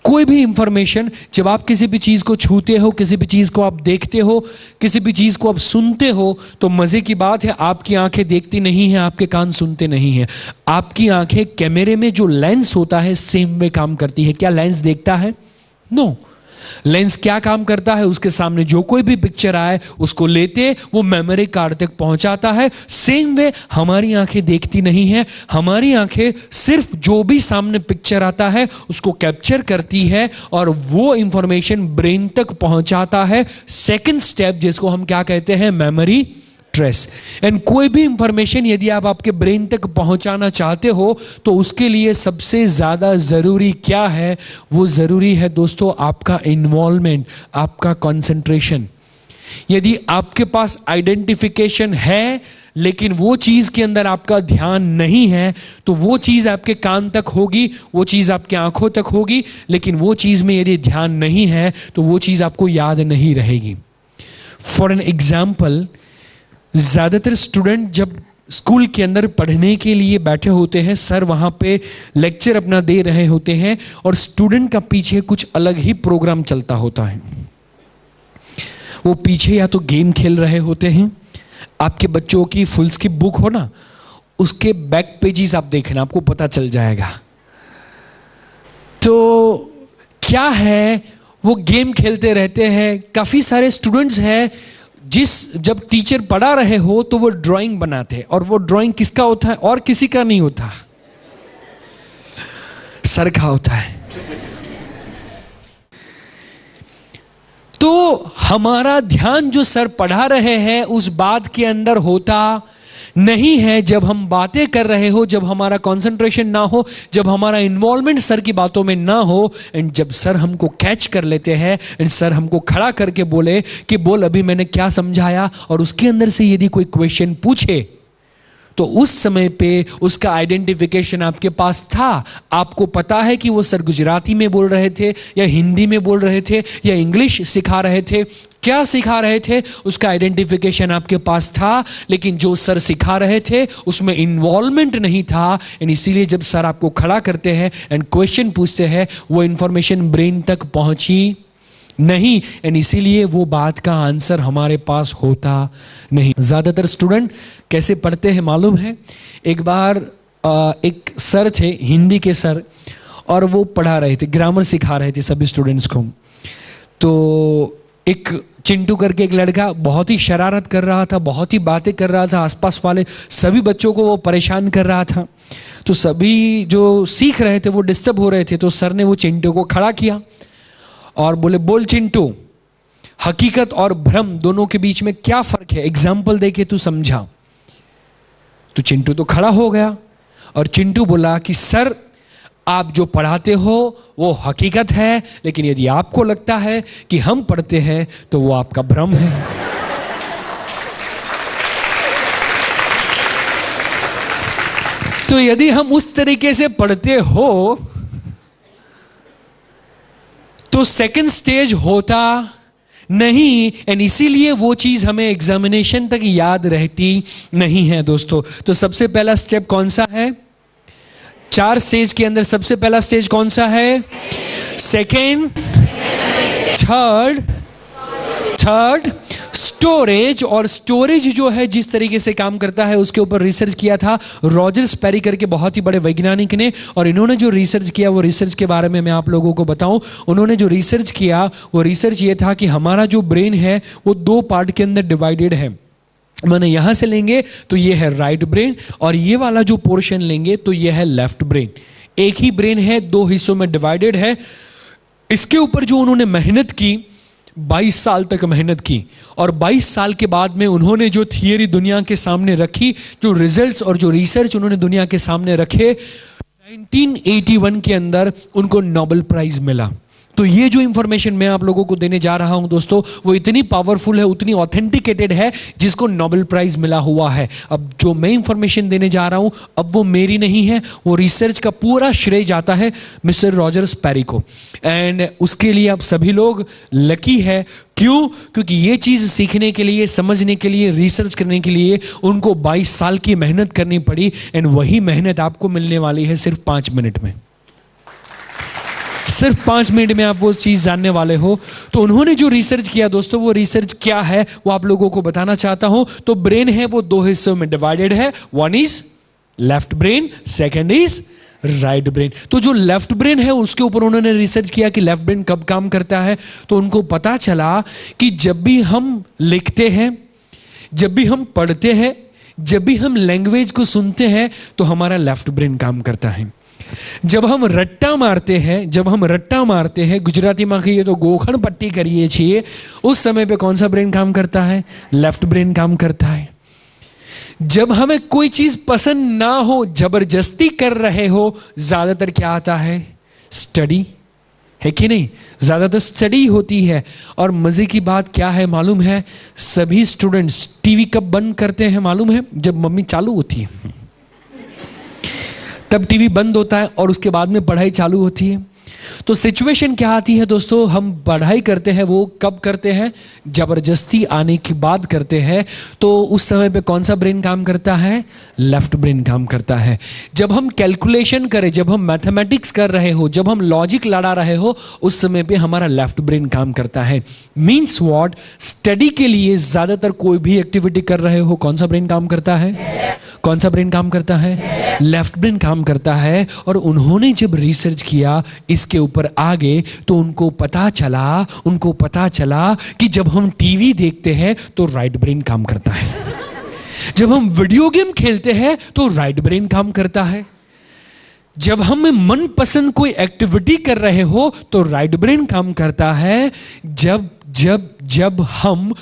कोई भी इंफॉर्मेशन जब आप किसी भी चीज को छूते हो, किसी भी चीज को आप देखते हो, किसी भी चीज को आप सुनते हो, तो मजे की बात है आपकी आंखें देखती नहीं है, आपके कान सुनते नहीं है। आपकी आंखें कैमरे में जो लेंस होता है सेम वे काम करती है। क्या लेंस देखता है? नो। लेंस क्या काम करता है? उसके सामने जो कोई भी पिक्चर आए उसको लेते वो मेमोरी कार्ड तक पहुंचाता है। सेम वे हमारी आंखें देखती नहीं है। हमारी आंखें सिर्फ जो भी सामने पिक्चर आता है उसको कैप्चर करती है और वो इंफॉर्मेशन ब्रेन तक पहुंचाता है। सेकंड स्टेप जिसको हम क्या कहते हैं? Memory trace. एंड कोई भी इंफॉर्मेशन यदि आप आपके ब्रेन तक पहुंचाना चाहते हो तो उसके लिए सबसे ज्यादा जरूरी क्या है? वो जरूरी है दोस्तों आपका इन्वॉल्वमेंट, आपका कंसंट्रेशन। यदि आपके पास आइडेंटिफिकेशन है लेकिन वो चीज के अंदर आपका ध्यान नहीं है तो वो चीज आपके कान तक होगी, वो चीज आपकी आंखों तक होगी, लेकिन वो चीज में यदि ध्यान नहीं है तो वो चीज आपको याद नहीं रहेगी। फॉर एन एग्जाम्पल, ज़्यादातर स्टूडेंट जब स्कूल के अंदर पढ़ने के लिए बैठे होते हैं, सर वहाँ पे लेक्चर अपना दे रहे होते हैं और स्टूडेंट का पीछे कुछ अलग ही प्रोग्राम चलता होता है। वो पीछे या तो गेम खेल रहे होते हैं, आपके बच्चों की फुल स्किप बुक हो ना, उसके बैक पेजेस आप देखना, आपको पता चल जाएगा। तो क्या है, वो गेम खेलते रहते हैं। काफ़ी सारे स्टूडेंट्स हैं जब टीचर पढ़ा रहे हो तो वो ड्राइंग बनाते हैं और वो ड्राइंग किसका होता है? और किसी का नहीं होता, सर का होता है। तो हमारा ध्यान जो सर पढ़ा रहे हैं उस बात के अंदर होता नहीं है। जब हम बातें कर रहे हो, जब हमारा कंसंट्रेशन ना हो, जब हमारा इन्वॉल्वमेंट सर की बातों में ना हो, एंड जब सर हमको कैच कर लेते हैं एंड सर हमको खड़ा करके बोले कि बोल अभी मैंने क्या समझाया, और उसके अंदर से यदि कोई क्वेश्चन पूछे तो उस समय पे उसका आइडेंटिफिकेशन आपके पास था। आपको पता है कि वो सर गुजराती में बोल रहे थे या हिंदी में बोल रहे थे या इंग्लिश सिखा रहे थे, क्या सिखा रहे थे उसका आइडेंटिफिकेशन आपके पास था, लेकिन जो सर सिखा रहे थे उसमें इन्वॉल्वमेंट नहीं था। एंड इसीलिए जब सर आपको खड़ा करते हैं एंड क्वेश्चन पूछते हैं वो इंफॉर्मेशन ब्रेन तक पहुंची नहीं, एंड इसीलिए वो बात का आंसर हमारे पास होता नहीं। ज़्यादातर स्टूडेंट कैसे पढ़ते हैं मालूम है? एक बार एक सर थे, हिंदी के सर, और वो पढ़ा रहे थे, ग्रामर सिखा रहे थे सभी स्टूडेंट्स को। तो एक चिंटू करके एक लड़का बहुत ही शरारत कर रहा था, बहुत ही बातें कर रहा था, आसपास वाले सभी बच्चों को वो परेशान कर रहा था। तो सभी जो सीख रहे थे वो डिस्टर्ब हो रहे थे। तो सर ने वो चिंटू को खड़ा किया और बोले, बोल चिंटू, हकीकत और भ्रम दोनों के बीच में क्या फर्क है? एग्जाम्पल देके तू समझा। तो चिंटू तो खड़ा हो गया और चिंटू बोला कि सर आप जो पढ़ाते हो वो हकीकत है, लेकिन यदि आपको लगता है कि हम पढ़ते हैं तो वो आपका भ्रम है। तो यदि हम उस तरीके से पढ़ते हो तो सेकंड स्टेज होता नहीं, एंड इसीलिए वो चीज हमें एग्जामिनेशन तक याद रहती नहीं है दोस्तों। तो सबसे पहला स्टेप कौन सा है? 4 स्टेज के अंदर सबसे पहला स्टेज कौन सा है? Second, third storage. और स्टोरेज जो है जिस तरीके से काम करता है उसके ऊपर रिसर्च किया था रॉजर स्पेरी करके बहुत ही बड़े वैज्ञानिक ने। और इन्होंने जो रिसर्च किया वो रिसर्च के बारे में मैं आप लोगों को बताऊं। उन्होंने जो रिसर्च किया वो रिसर्च ये था कि हमारा जो ब्रेन है वो 2 पार्ट के अंदर डिवाइडेड है। मैंने यहां से लेंगे तो ये है राइट ब्रेन, और ये वाला जो पोर्शन लेंगे तो ये है लेफ्ट ब्रेन। एक ही ब्रेन है, 2 हिस्सों में डिवाइडेड है। इसके ऊपर जो उन्होंने मेहनत की, 22 साल तक मेहनत की, और 22 साल के बाद में उन्होंने जो थियरी दुनिया के सामने रखी, जो रिजल्ट्स और जो रिसर्च उन्होंने दुनिया के सामने रखे, 1981 के अंदर उनको नोबेल प्राइज मिला। तो ये जो इंफॉर्मेशन मैं आप लोगों को देने जा रहा हूं दोस्तों, वो इतनी पावरफुल है, उतनी ऑथेंटिकेटेड है, जिसको नोबेल प्राइज मिला हुआ है। अब जो मैं इंफॉर्मेशन देने जा रहा हूं अब वो मेरी नहीं है, वो रिसर्च का पूरा श्रेय जाता है मिस्टर रॉजर स्पेरी को। एंड उसके लिए आप सभी लोग लकी है। क्यों? क्योंकि ये चीज सीखने के लिए, समझने के लिए, रिसर्च करने के लिए उनको 22 साल की मेहनत करनी पड़ी। एंड वही मेहनत आपको मिलने वाली है सिर्फ 5 मिनट में। सिर्फ 5 मिनट में आप वो चीज जानने वाले हो। तो उन्होंने जो रिसर्च किया दोस्तों, वो रिसर्च क्या है वो आप लोगों को बताना चाहता हूं। तो ब्रेन है वो 2 हिस्सों में डिवाइडेड है। 1 is left brain, second is right brain. तो जो लेफ्ट ब्रेन है उसके ऊपर उन्होंने रिसर्च किया कि लेफ्ट ब्रेन कब काम करता है। तो उनको पता चला कि जब भी हम लिखते हैं, जब भी हम पढ़ते हैं, जब भी हम लैंग्वेज को सुनते हैं, तो हमारा लेफ्ट ब्रेन काम करता है। जब हम रट्टा मारते हैं, गुजराती में कहिए तो गोखण पट्टी करिए छिए, उस समय पे कौन सा ब्रेन काम करता है? लेफ्ट ब्रेन काम करता है। जब हमें कोई चीज पसंद ना हो, जबरदस्ती कर रहे हो, ज्यादातर क्या आता है? स्टडी, है कि नहीं? ज्यादातर स्टडी होती है। और मजे की बात क्या है मालूम है? सभी स्टूडेंट्स टीवी कब बंद करते हैं मालूम है? जब मम्मी चालू होती है तब टीवी बंद होता है और उसके बाद में पढ़ाई चालू होती है। तो सिचुएशन क्या आती है दोस्तों? हम पढ़ाई करते हैं, वो कब करते हैं? जबरदस्ती आने के बाद करते हैं। तो उस समय पे कौन सा ब्रेन काम करता है? लेफ्ट ब्रेन काम करता है। जब हम कैलकुलेशन करें, जब हम मैथमेटिक्स कर रहे हो, जब हम लॉजिक लड़ा रहे हो, उस समय पे हमारा लेफ्ट ब्रेन काम करता है। Means what? स्टडी के लिए ज्यादातर कोई भी एक्टिविटी कर रहे हो, कौन सा ब्रेन काम करता है? कौन सा ब्रेन काम करता है? लेफ्ट ब्रेन काम करता है। और उन्होंने जब रिसर्च किया इसके ऊपर आगे, तो उनको पता चला कि जब हम टीवी देखते हैं तो राइट ब्रेन काम करता है। जब हम वीडियो गेम खेलते हैं तो राइट ब्रेन काम करता है। जब हम मनपसंद कोई एक्टिविटी कर रहे हो तो राइट ब्रेन काम करता है। जब हम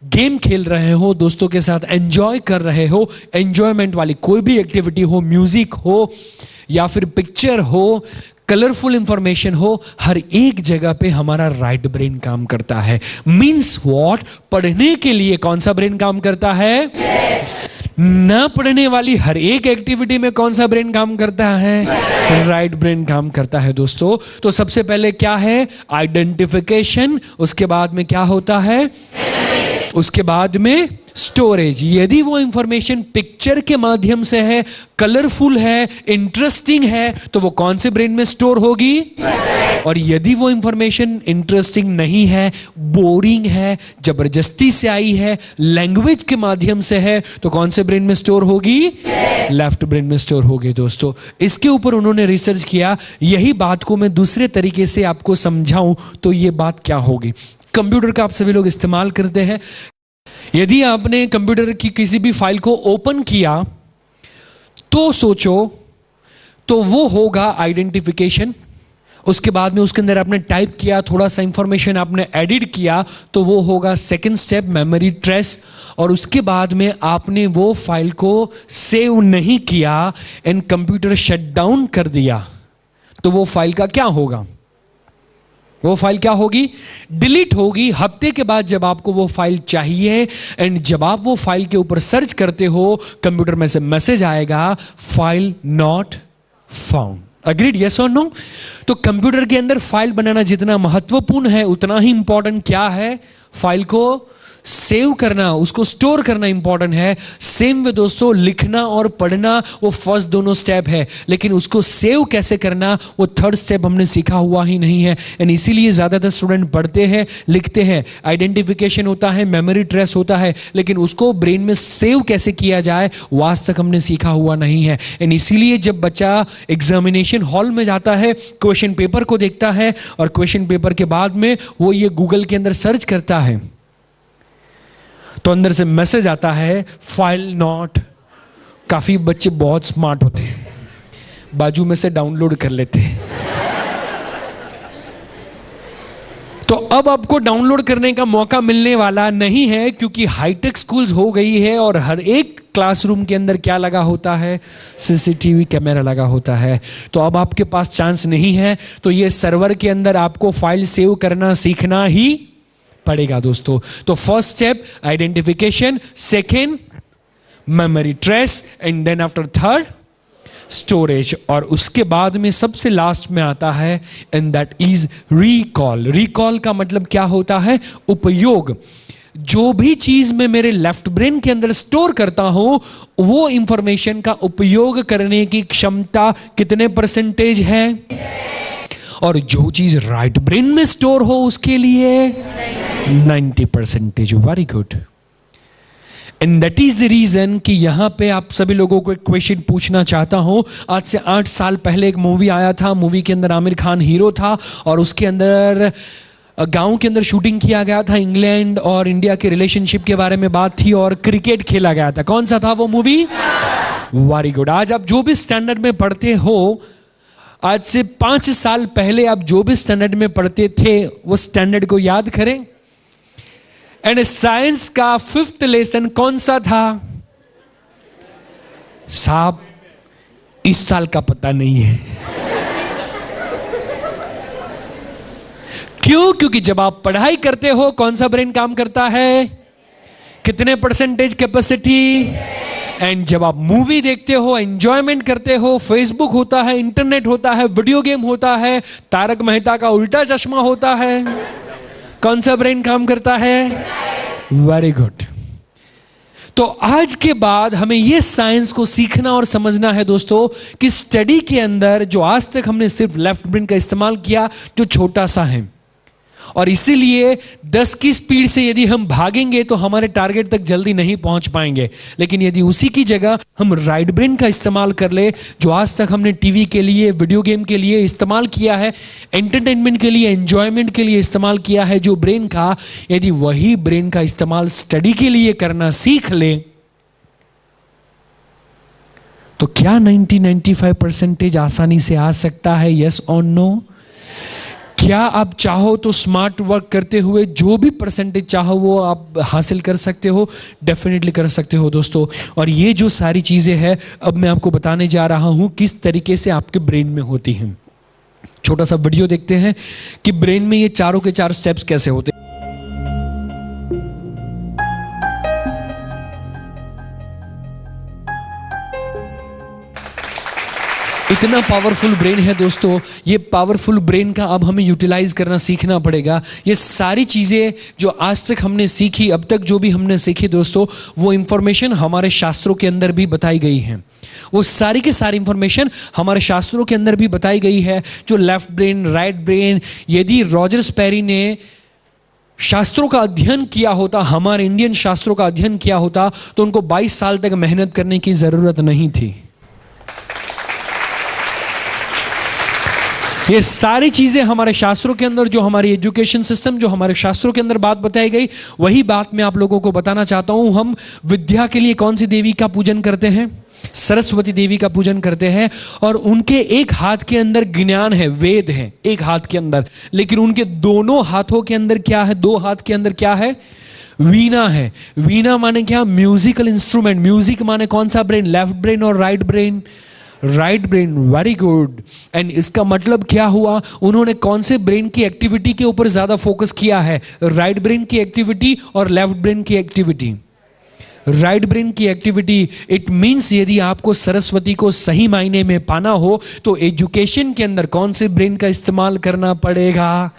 गेम खेल रहे हो, दोस्तों के साथ एंजॉय कर रहे हो, एंजॉयमेंट वाली कोई भी एक्टिविटी हो, म्यूजिक हो या फिर पिक्चर हो, कलरफुल इंफॉर्मेशन हो, हर एक जगह पे हमारा राइट ब्रेन काम करता है। Means what? पढ़ने के लिए कौन सा ब्रेन काम करता है? ना पढ़ने वाली हर एक एक्टिविटी में कौन सा ब्रेन काम करता है? राइट ब्रेन काम करता है दोस्तों। तो सबसे पहले क्या है? आइडेंटिफिकेशन। उसके बाद में क्या होता है? उसके बाद में स्टोरेज। यदि वो इंफॉर्मेशन पिक्चर के माध्यम से है, कलरफुल है, इंटरेस्टिंग है, तो वो कौन से ब्रेन में स्टोर होगी? और यदि वो इंफॉर्मेशन इंटरेस्टिंग नहीं है, बोरिंग है, जबरदस्ती से आई है, लैंग्वेज के माध्यम से है, तो कौन से ब्रेन में स्टोर होगी? लेफ्ट ब्रेन में स्टोर होगी दोस्तों। इसके ऊपर उन्होंने रिसर्च किया। यही बात को मैं दूसरे तरीके से आपको समझाऊं तो ये बात क्या होगी? कंप्यूटर का आप सभी लोग इस्तेमाल करते हैं। यदि आपने कंप्यूटर की किसी भी फाइल को ओपन किया तो सोचो तो वो होगा आइडेंटिफिकेशन। उसके बाद में उसके अंदर आपने टाइप किया, थोड़ा सा इंफॉर्मेशन आपने एडिट किया, तो वो होगा सेकंड स्टेप, मेमोरी ट्रेस। और उसके बाद में आपने वो फाइल को सेव नहीं किया एंड कंप्यूटर शट डाउन कर दिया, तो वो फाइल का क्या होगा? वो फाइल क्या होगी? डिलीट होगी। हफ्ते के बाद जब आपको वो फाइल चाहिए एंड जब आप वो फाइल के ऊपर सर्च करते हो, कंप्यूटर में से मैसेज आएगा, file not found. Agreed, yes और नो? तो कंप्यूटर के अंदर फाइल बनाना जितना महत्वपूर्ण है उतना ही इंपॉर्टेंट क्या है? फाइल को सेव करना, उसको स्टोर करना इंपॉर्टेंट है। सेम वे दोस्तों, लिखना और पढ़ना वो फर्स्ट दोनों स्टेप है, लेकिन उसको सेव कैसे करना वो थर्ड स्टेप हमने सीखा हुआ ही नहीं है। एंड इसीलिए ज्यादातर स्टूडेंट पढ़ते हैं, लिखते हैं, आइडेंटिफिकेशन होता है, मेमोरी ट्रेस होता है, लेकिन उसको ब्रेन में सेव कैसे किया जाए वो आज तक हमने सीखा हुआ नहीं है। एंड इसीलिए जब बच्चा एग्जामिनेशन हॉल में जाता है, क्वेश्चन पेपर को देखता है और क्वेश्चन पेपर के बाद में वो ये गूगल के अंदर सर्च करता है तो अंदर से मैसेज आता है फाइल नॉट। काफी बच्चे बहुत स्मार्ट होते हैं, बाजू में से डाउनलोड कर लेते हैं। तो अब आपको डाउनलोड करने का मौका मिलने वाला नहीं है, क्योंकि हाईटेक स्कूल्स हो गई है और हर एक क्लासरूम के अंदर क्या लगा होता है? सीसीटीवी कैमरा लगा होता है। तो अब आपके पास चांस नहीं है, तो ये सर्वर के अंदर आपको फाइल सेव करना सीखना ही पड़ेगा दोस्तों। तो first step identification, second memory trace, and then after third storage, और उसके बाद में सबसे लास्ट में आता है and that is recall. Recall का मतलब क्या होता है? उपयोग। जो भी चीज मैं मेरे लेफ्ट ब्रेन के अंदर स्टोर करता हूं वो इंफॉर्मेशन का उपयोग करने की क्षमता कितने परसेंटेज है, और जो चीज राइट ब्रेन में स्टोर हो उसके लिए 90%। Very good. And that is the reason कि यहां पे आप सभी लोगों को एक क्वेश्चन पूछना चाहता हूं। आज से 8 साल पहले एक मूवी आया था, मूवी के अंदर आमिर खान हीरो था और उसके अंदर गांव के अंदर शूटिंग किया गया था। इंग्लैंड और इंडिया के रिलेशनशिप के बारे में बात थी और क्रिकेट खेला गया था। कौन सा था वो मूवी? Very good. आज आप जो भी स्टैंडर्ड में पढ़ते हो, आज से 5 साल पहले आप जो भी स्टैंडर्ड में पढ़ते थे वो स्टैंडर्ड को याद करें। एंड साइंस का 5th लेसन कौन सा था? साहब इस साल का पता नहीं है। क्यों? क्योंकि जब आप पढ़ाई करते हो कौन सा ब्रेन काम करता है? कितने परसेंटेज कैपेसिटी? एंड जब आप मूवी देखते हो, एंजॉयमेंट करते हो, फेसबुक होता है, इंटरनेट होता है, वीडियो गेम होता है, तारक मेहता का उल्टा चश्मा होता है, कौन सा ब्रेन काम करता है? Very good. तो आज के बाद हमें यह साइंस को सीखना और समझना है दोस्तों कि स्टडी के अंदर जो आज तक हमने सिर्फ लेफ्ट ब्रेन का इस्तेमाल किया जो छोटा सा है, और इसीलिए 10 की स्पीड से यदि हम भागेंगे तो हमारे टारगेट तक जल्दी नहीं पहुंच पाएंगे। लेकिन यदि उसी की जगह हम राइट ब्रेन का इस्तेमाल कर ले, जो आज तक हमने टीवी के लिए, वीडियो गेम के लिए इस्तेमाल किया है, एंटरटेनमेंट के लिए, एंजॉयमेंट के लिए इस्तेमाल किया है जो ब्रेन का, यदि वही ब्रेन का इस्तेमाल स्टडी के लिए करना सीख ले तो क्या 90-95% आसानी से आ सकता है? यस और नो? क्या आप चाहो तो स्मार्ट वर्क करते हुए जो भी परसेंटेज चाहो वो आप हासिल कर सकते हो? डेफिनेटली कर सकते हो दोस्तों। और ये जो सारी चीजें हैं अब मैं आपको बताने जा रहा हूं किस तरीके से आपके ब्रेन में होती हैं। छोटा सा वीडियो देखते हैं कि ब्रेन में ये चारों के 4 स्टेप्स कैसे होते हैं। इतना पावरफुल ब्रेन है दोस्तों। ये पावरफुल ब्रेन का अब हमें यूटिलाइज करना सीखना पड़ेगा। ये सारी चीजें जो आज तक हमने सीखी, अब तक जो भी हमने सीखी दोस्तों, वो इंफॉर्मेशन हमारे शास्त्रों के अंदर भी बताई गई है। वो सारी की सारी इंफॉर्मेशन हमारे शास्त्रों के अंदर भी बताई गई है। जो लेफ्ट ब्रेन, राइट ब्रेन, यदि रॉजर स्पेरी ने शास्त्रों का अध्ययन किया होता, हमारे इंडियन शास्त्रों का अध्ययन किया होता, तो उनको 22 साल तक मेहनत करने की जरूरत नहीं थी। ये सारी चीजें हमारे शास्त्रों के अंदर, जो हमारी एजुकेशन सिस्टम, जो हमारे शास्त्रों के अंदर बात बताई गई, वही बात मैं आप लोगों को बताना चाहता हूं। हम विद्या के लिए कौन सी देवी का पूजन करते हैं? सरस्वती देवी का पूजन करते हैं। और उनके एक हाथ के अंदर ज्ञान है, वेद है एक हाथ के अंदर, लेकिन उनके दोनों हाथों के अंदर क्या है? 2 हाथ के अंदर क्या है? वीणा है। वीणा माने क्या? Musical instrument. म्यूजिक माने कौन सा ब्रेन? लेफ्ट ब्रेन और right brain? Right brain. Very good. And इसका मतलब क्या हुआ? उन्होंने कौन से ब्रेन की एक्टिविटी के ऊपर ज्यादा फोकस किया है? राइट ब्रेन की एक्टिविटी और लेफ्ट ब्रेन की एक्टिविटी? राइट ब्रेन की एक्टिविटी, इट मीन्स यदि आपको सरस्वती को सही मायने में पाना हो तो एजुकेशन के अंदर कौन से ब्रेन का इस्तेमाल करना पड़ेगा?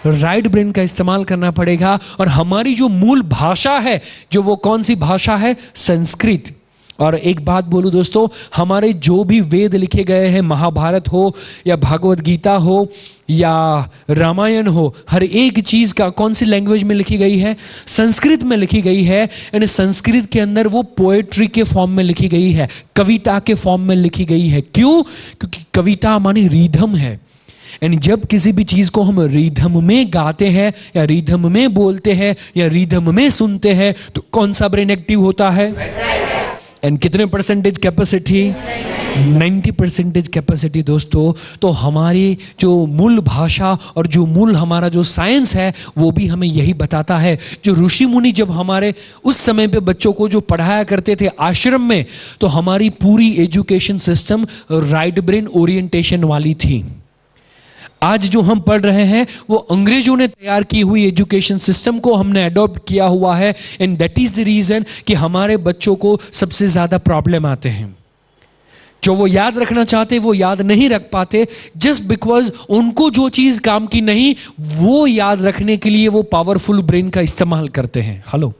राइट ब्रेन का इस्तेमाल करना पड़ेगा। और हमारी जो मूल भाषा है, जो वो कौन सी भाषा है? संस्कृत। और एक बात बोलूं दोस्तों, हमारे जो भी वेद लिखे गए हैं, महाभारत हो या भागवत गीता हो या रामायण हो, हर एक चीज का कौन सी लैंग्वेज में लिखी गई है? संस्कृत में लिखी गई है। यानी संस्कृत के अंदर वो पोएट्री के फॉर्म में लिखी गई है, कविता के फॉर्म में लिखी गई है। क्यों? क्योंकि कविता मानी रिधम है। यानी जब किसी भी चीज को हम रिधम में गाते हैं या रिधम में बोलते हैं या रिधम में सुनते हैं तो कौन सा ब्रेन एक्टिव होता है? एंड कितने परसेंटेज कैपेसिटी? 90% कैपेसिटी दोस्तों। तो हमारी जो मूल भाषा और जो मूल हमारा जो साइंस है वो भी हमें यही बताता है। जो ऋषि मुनि जब हमारे उस समय पे बच्चों को जो पढ़ाया करते थे आश्रम में, तो हमारी पूरी education system right brain orientation वाली थी। आज जो हम पढ़ रहे हैं वो अंग्रेजों ने तैयार की हुई एजुकेशन सिस्टम को हमने अडॉप्ट किया हुआ है। And that is the reason कि हमारे बच्चों को सबसे ज्यादा प्रॉब्लम आते हैं। जो वो याद रखना चाहते वो याद नहीं रख पाते, जस्ट बिकॉज उनको जो चीज काम की नहीं वो याद रखने के लिए वो पावरफुल ब्रेन का इस्तेमाल करते हैं। हेलो,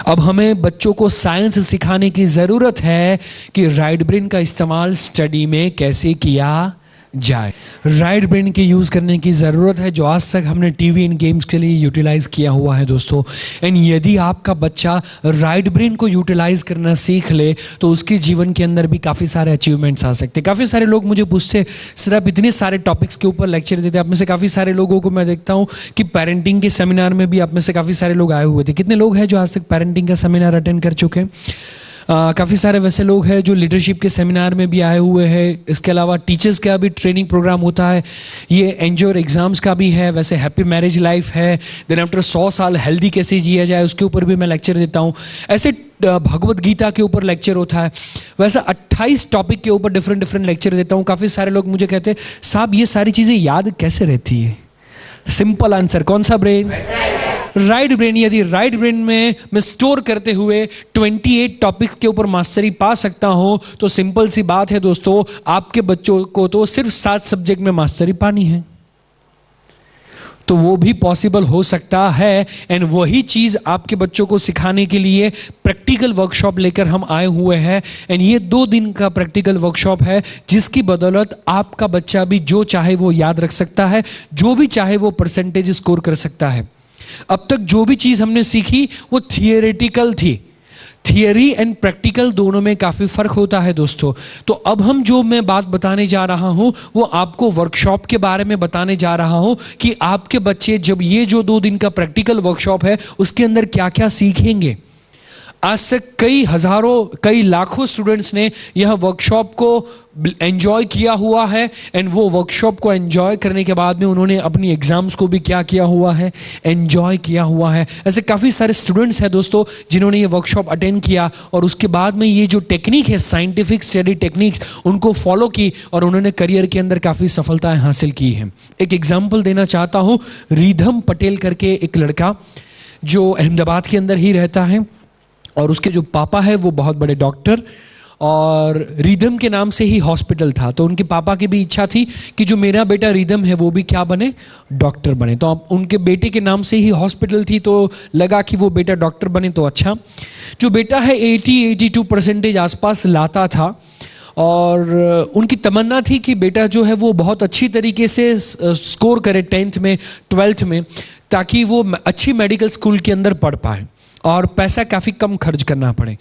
अब हमें बच्चों को साइंस सिखाने की जरूरत है कि राइट ब्रेन का इस्तेमाल स्टडी में कैसे किया जाए। राइट ब्रेन के यूज करने की जरूरत है जो आज तक हमने टीवी एंड गेम्स के लिए यूटिलाइज किया हुआ है दोस्तों। एंड यदि आपका बच्चा राइट ब्रेन को यूटिलाइज करना सीख ले तो उसके जीवन के अंदर भी काफी सारे अचीवमेंट्स आ सकते हैं। काफी सारे लोग मुझे पूछते सर आप इतने सारे टॉपिक्स के ऊपर लेक्चर देते, आप में से काफी सारे लोगों को मैं देखता हूं कि पेरेंटिंग के सेमिनार में भी आप में से काफी सारे लोग आए हुए थे। कितने लोग हैं जो आज तक पेरेंटिंग का सेमिनार अटेंड कर चुके हैं? काफ़ी सारे वैसे लोग हैं जो लीडरशिप के सेमिनार में भी आए हुए हैं। इसके अलावा टीचर्स का भी ट्रेनिंग प्रोग्राम होता है, ये एंजॉय एग्जाम्स का भी है, वैसे हैप्पी मैरिज लाइफ है, देन आफ्टर 100 साल हेल्दी कैसे जिया जाए उसके ऊपर भी मैं लेक्चर देता हूँ। ऐसे भगवत गीता के ऊपर लेक्चर होता है। वैसे 28 टॉपिक के ऊपर डिफरेंट लेक्चर देता हूँ। काफ़ी सारे लोग मुझे कहते हैं साहब ये सारी चीज़ें याद कैसे रहती है? सिंपल आंसर, कौन सा ब्रेन? Right brain. यदि राइट ब्रेन में मैं स्टोर करते हुए 28 टॉपिक्स के ऊपर मास्टरी पा सकता हूं तो सिंपल सी बात है दोस्तों, आपके बच्चों को तो सिर्फ 7 सब्जेक्ट में मास्टरी पानी है, तो वो भी पॉसिबल हो सकता है। एंड वही चीज आपके बच्चों को सिखाने के लिए प्रैक्टिकल वर्कशॉप लेकर हम आए हुए हैं। एंड ये 2 दिन का प्रैक्टिकल वर्कशॉप है जिसकी बदौलत आपका बच्चा भी जो चाहे वो याद रख सकता है, जो भी चाहे वो परसेंटेज स्कोर कर सकता है। अब तक जो भी चीज हमने सीखी वो थियोरेटिकल थी। थियरी एंड प्रैक्टिकल दोनों में काफी फर्क होता है दोस्तों। तो अब हम जो मैं बात बताने जा रहा हूं वो आपको वर्कशॉप के बारे में बताने जा रहा हूं कि आपके बच्चे जब ये जो 2 दिन का प्रैक्टिकल वर्कशॉप है उसके अंदर क्या क्या सीखेंगे। आज तक कई हजारों कई लाखों स्टूडेंट्स ने यह वर्कशॉप को एंजॉय किया हुआ है। एंड वो वर्कशॉप को एंजॉय करने के बाद में उन्होंने अपनी एग्जाम्स को भी क्या किया हुआ है? एंजॉय किया हुआ है। ऐसे काफ़ी सारे स्टूडेंट्स हैं दोस्तों जिन्होंने ये वर्कशॉप अटेंड किया और उसके बाद में ये जो टेक्निक है, साइंटिफिक स्टडी टेक्निक्स, उनको फॉलो की और उन्होंने करियर के अंदर काफ़ी सफलताएं हासिल की हैं। एक एग्जाम्पल देना चाहता हूँ, रिधम पटेल करके एक लड़का जो अहमदाबाद के अंदर ही रहता है और उसके जो पापा है वो बहुत बड़े डॉक्टर, और रिदम के नाम से ही हॉस्पिटल था। तो उनके पापा की भी इच्छा थी कि जो मेरा बेटा रिदम है वो भी क्या बने? डॉक्टर बने। तो अब उनके बेटे के नाम से ही हॉस्पिटल थी तो लगा कि वो बेटा डॉक्टर बने तो अच्छा। जो बेटा है 80-82% आसपास लाता था और उनकी तमन्ना थी कि बेटा जो है वो बहुत अच्छी तरीके से स्कोर करे 10th में 12th में, ताकि वो अच्छी मेडिकल स्कूल के अंदर पढ़ पाए और पैसा काफ़ी कम खर्च करना पड़े।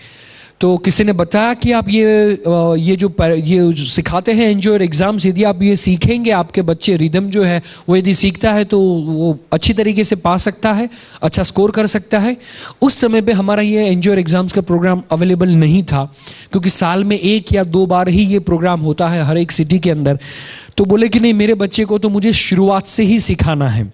तो किसी ने बताया कि आप ये जो सिखाते हैं एंजॉय एग्जाम्स, यदि आप ये सीखेंगे आपके बच्चे रिदम जो है वो यदि सीखता है तो वो अच्छी तरीके से पा सकता है, अच्छा स्कोर कर सकता है। उस समय पे हमारा ये एंजॉय एग्जाम्स का प्रोग्राम अवेलेबल नहीं था क्योंकि साल में 1 या 2 बार ही ये प्रोग्राम होता है हर एक सिटी के अंदर। तो बोले कि नहीं, मेरे बच्चे को तो मुझे शुरुआत से ही सिखाना है।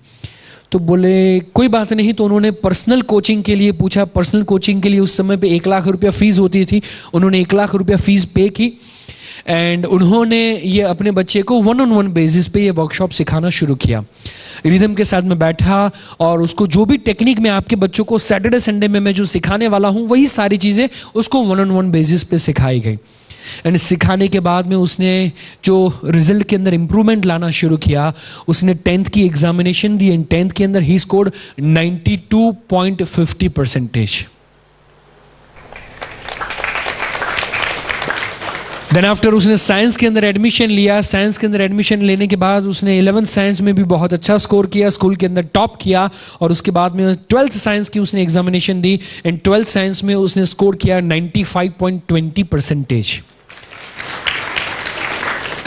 तो बोले कोई बात नहीं। तो उन्होंने पर्सनल कोचिंग के लिए पूछा। पर्सनल कोचिंग के लिए उस समय पे 1 लाख रुपया फीस होती थी। उन्होंने 1 लाख रुपया फीस पे की एंड उन्होंने ये अपने बच्चे को 1-on-1 बेसिस पे ये वर्कशॉप सिखाना शुरू किया। रिदम के साथ मैं बैठा और उसको जो भी टेक्निक मैं आपके बच्चों को सैटरडे संडे में मैं जो सिखाने वाला हूँ वही सारी चीज़ें उसको 1-on-1 बेसिस पे सिखाई गई। एंड सिखाने के बाद में उसने जो रिजल्ट के अंदर इंप्रूवमेंट लाना शुरू किया, उसने 10th की एग्जामिनेशन दी एंड 10th के अंदर ही स्कोर्ड 92.50%। देन आफ्टर उसने साइंस के अंदर एडमिशन लिया। साइंस के अंदर एडमिशन लेने के बाद उसने 11th साइंस में भी बहुत अच्छा स्कोर किया, स्कूल के अंदर टॉप किया। और उसके बाद में 12th साइंस की उसने examination the and 12th science में उसने स्कोर किया 95.20%।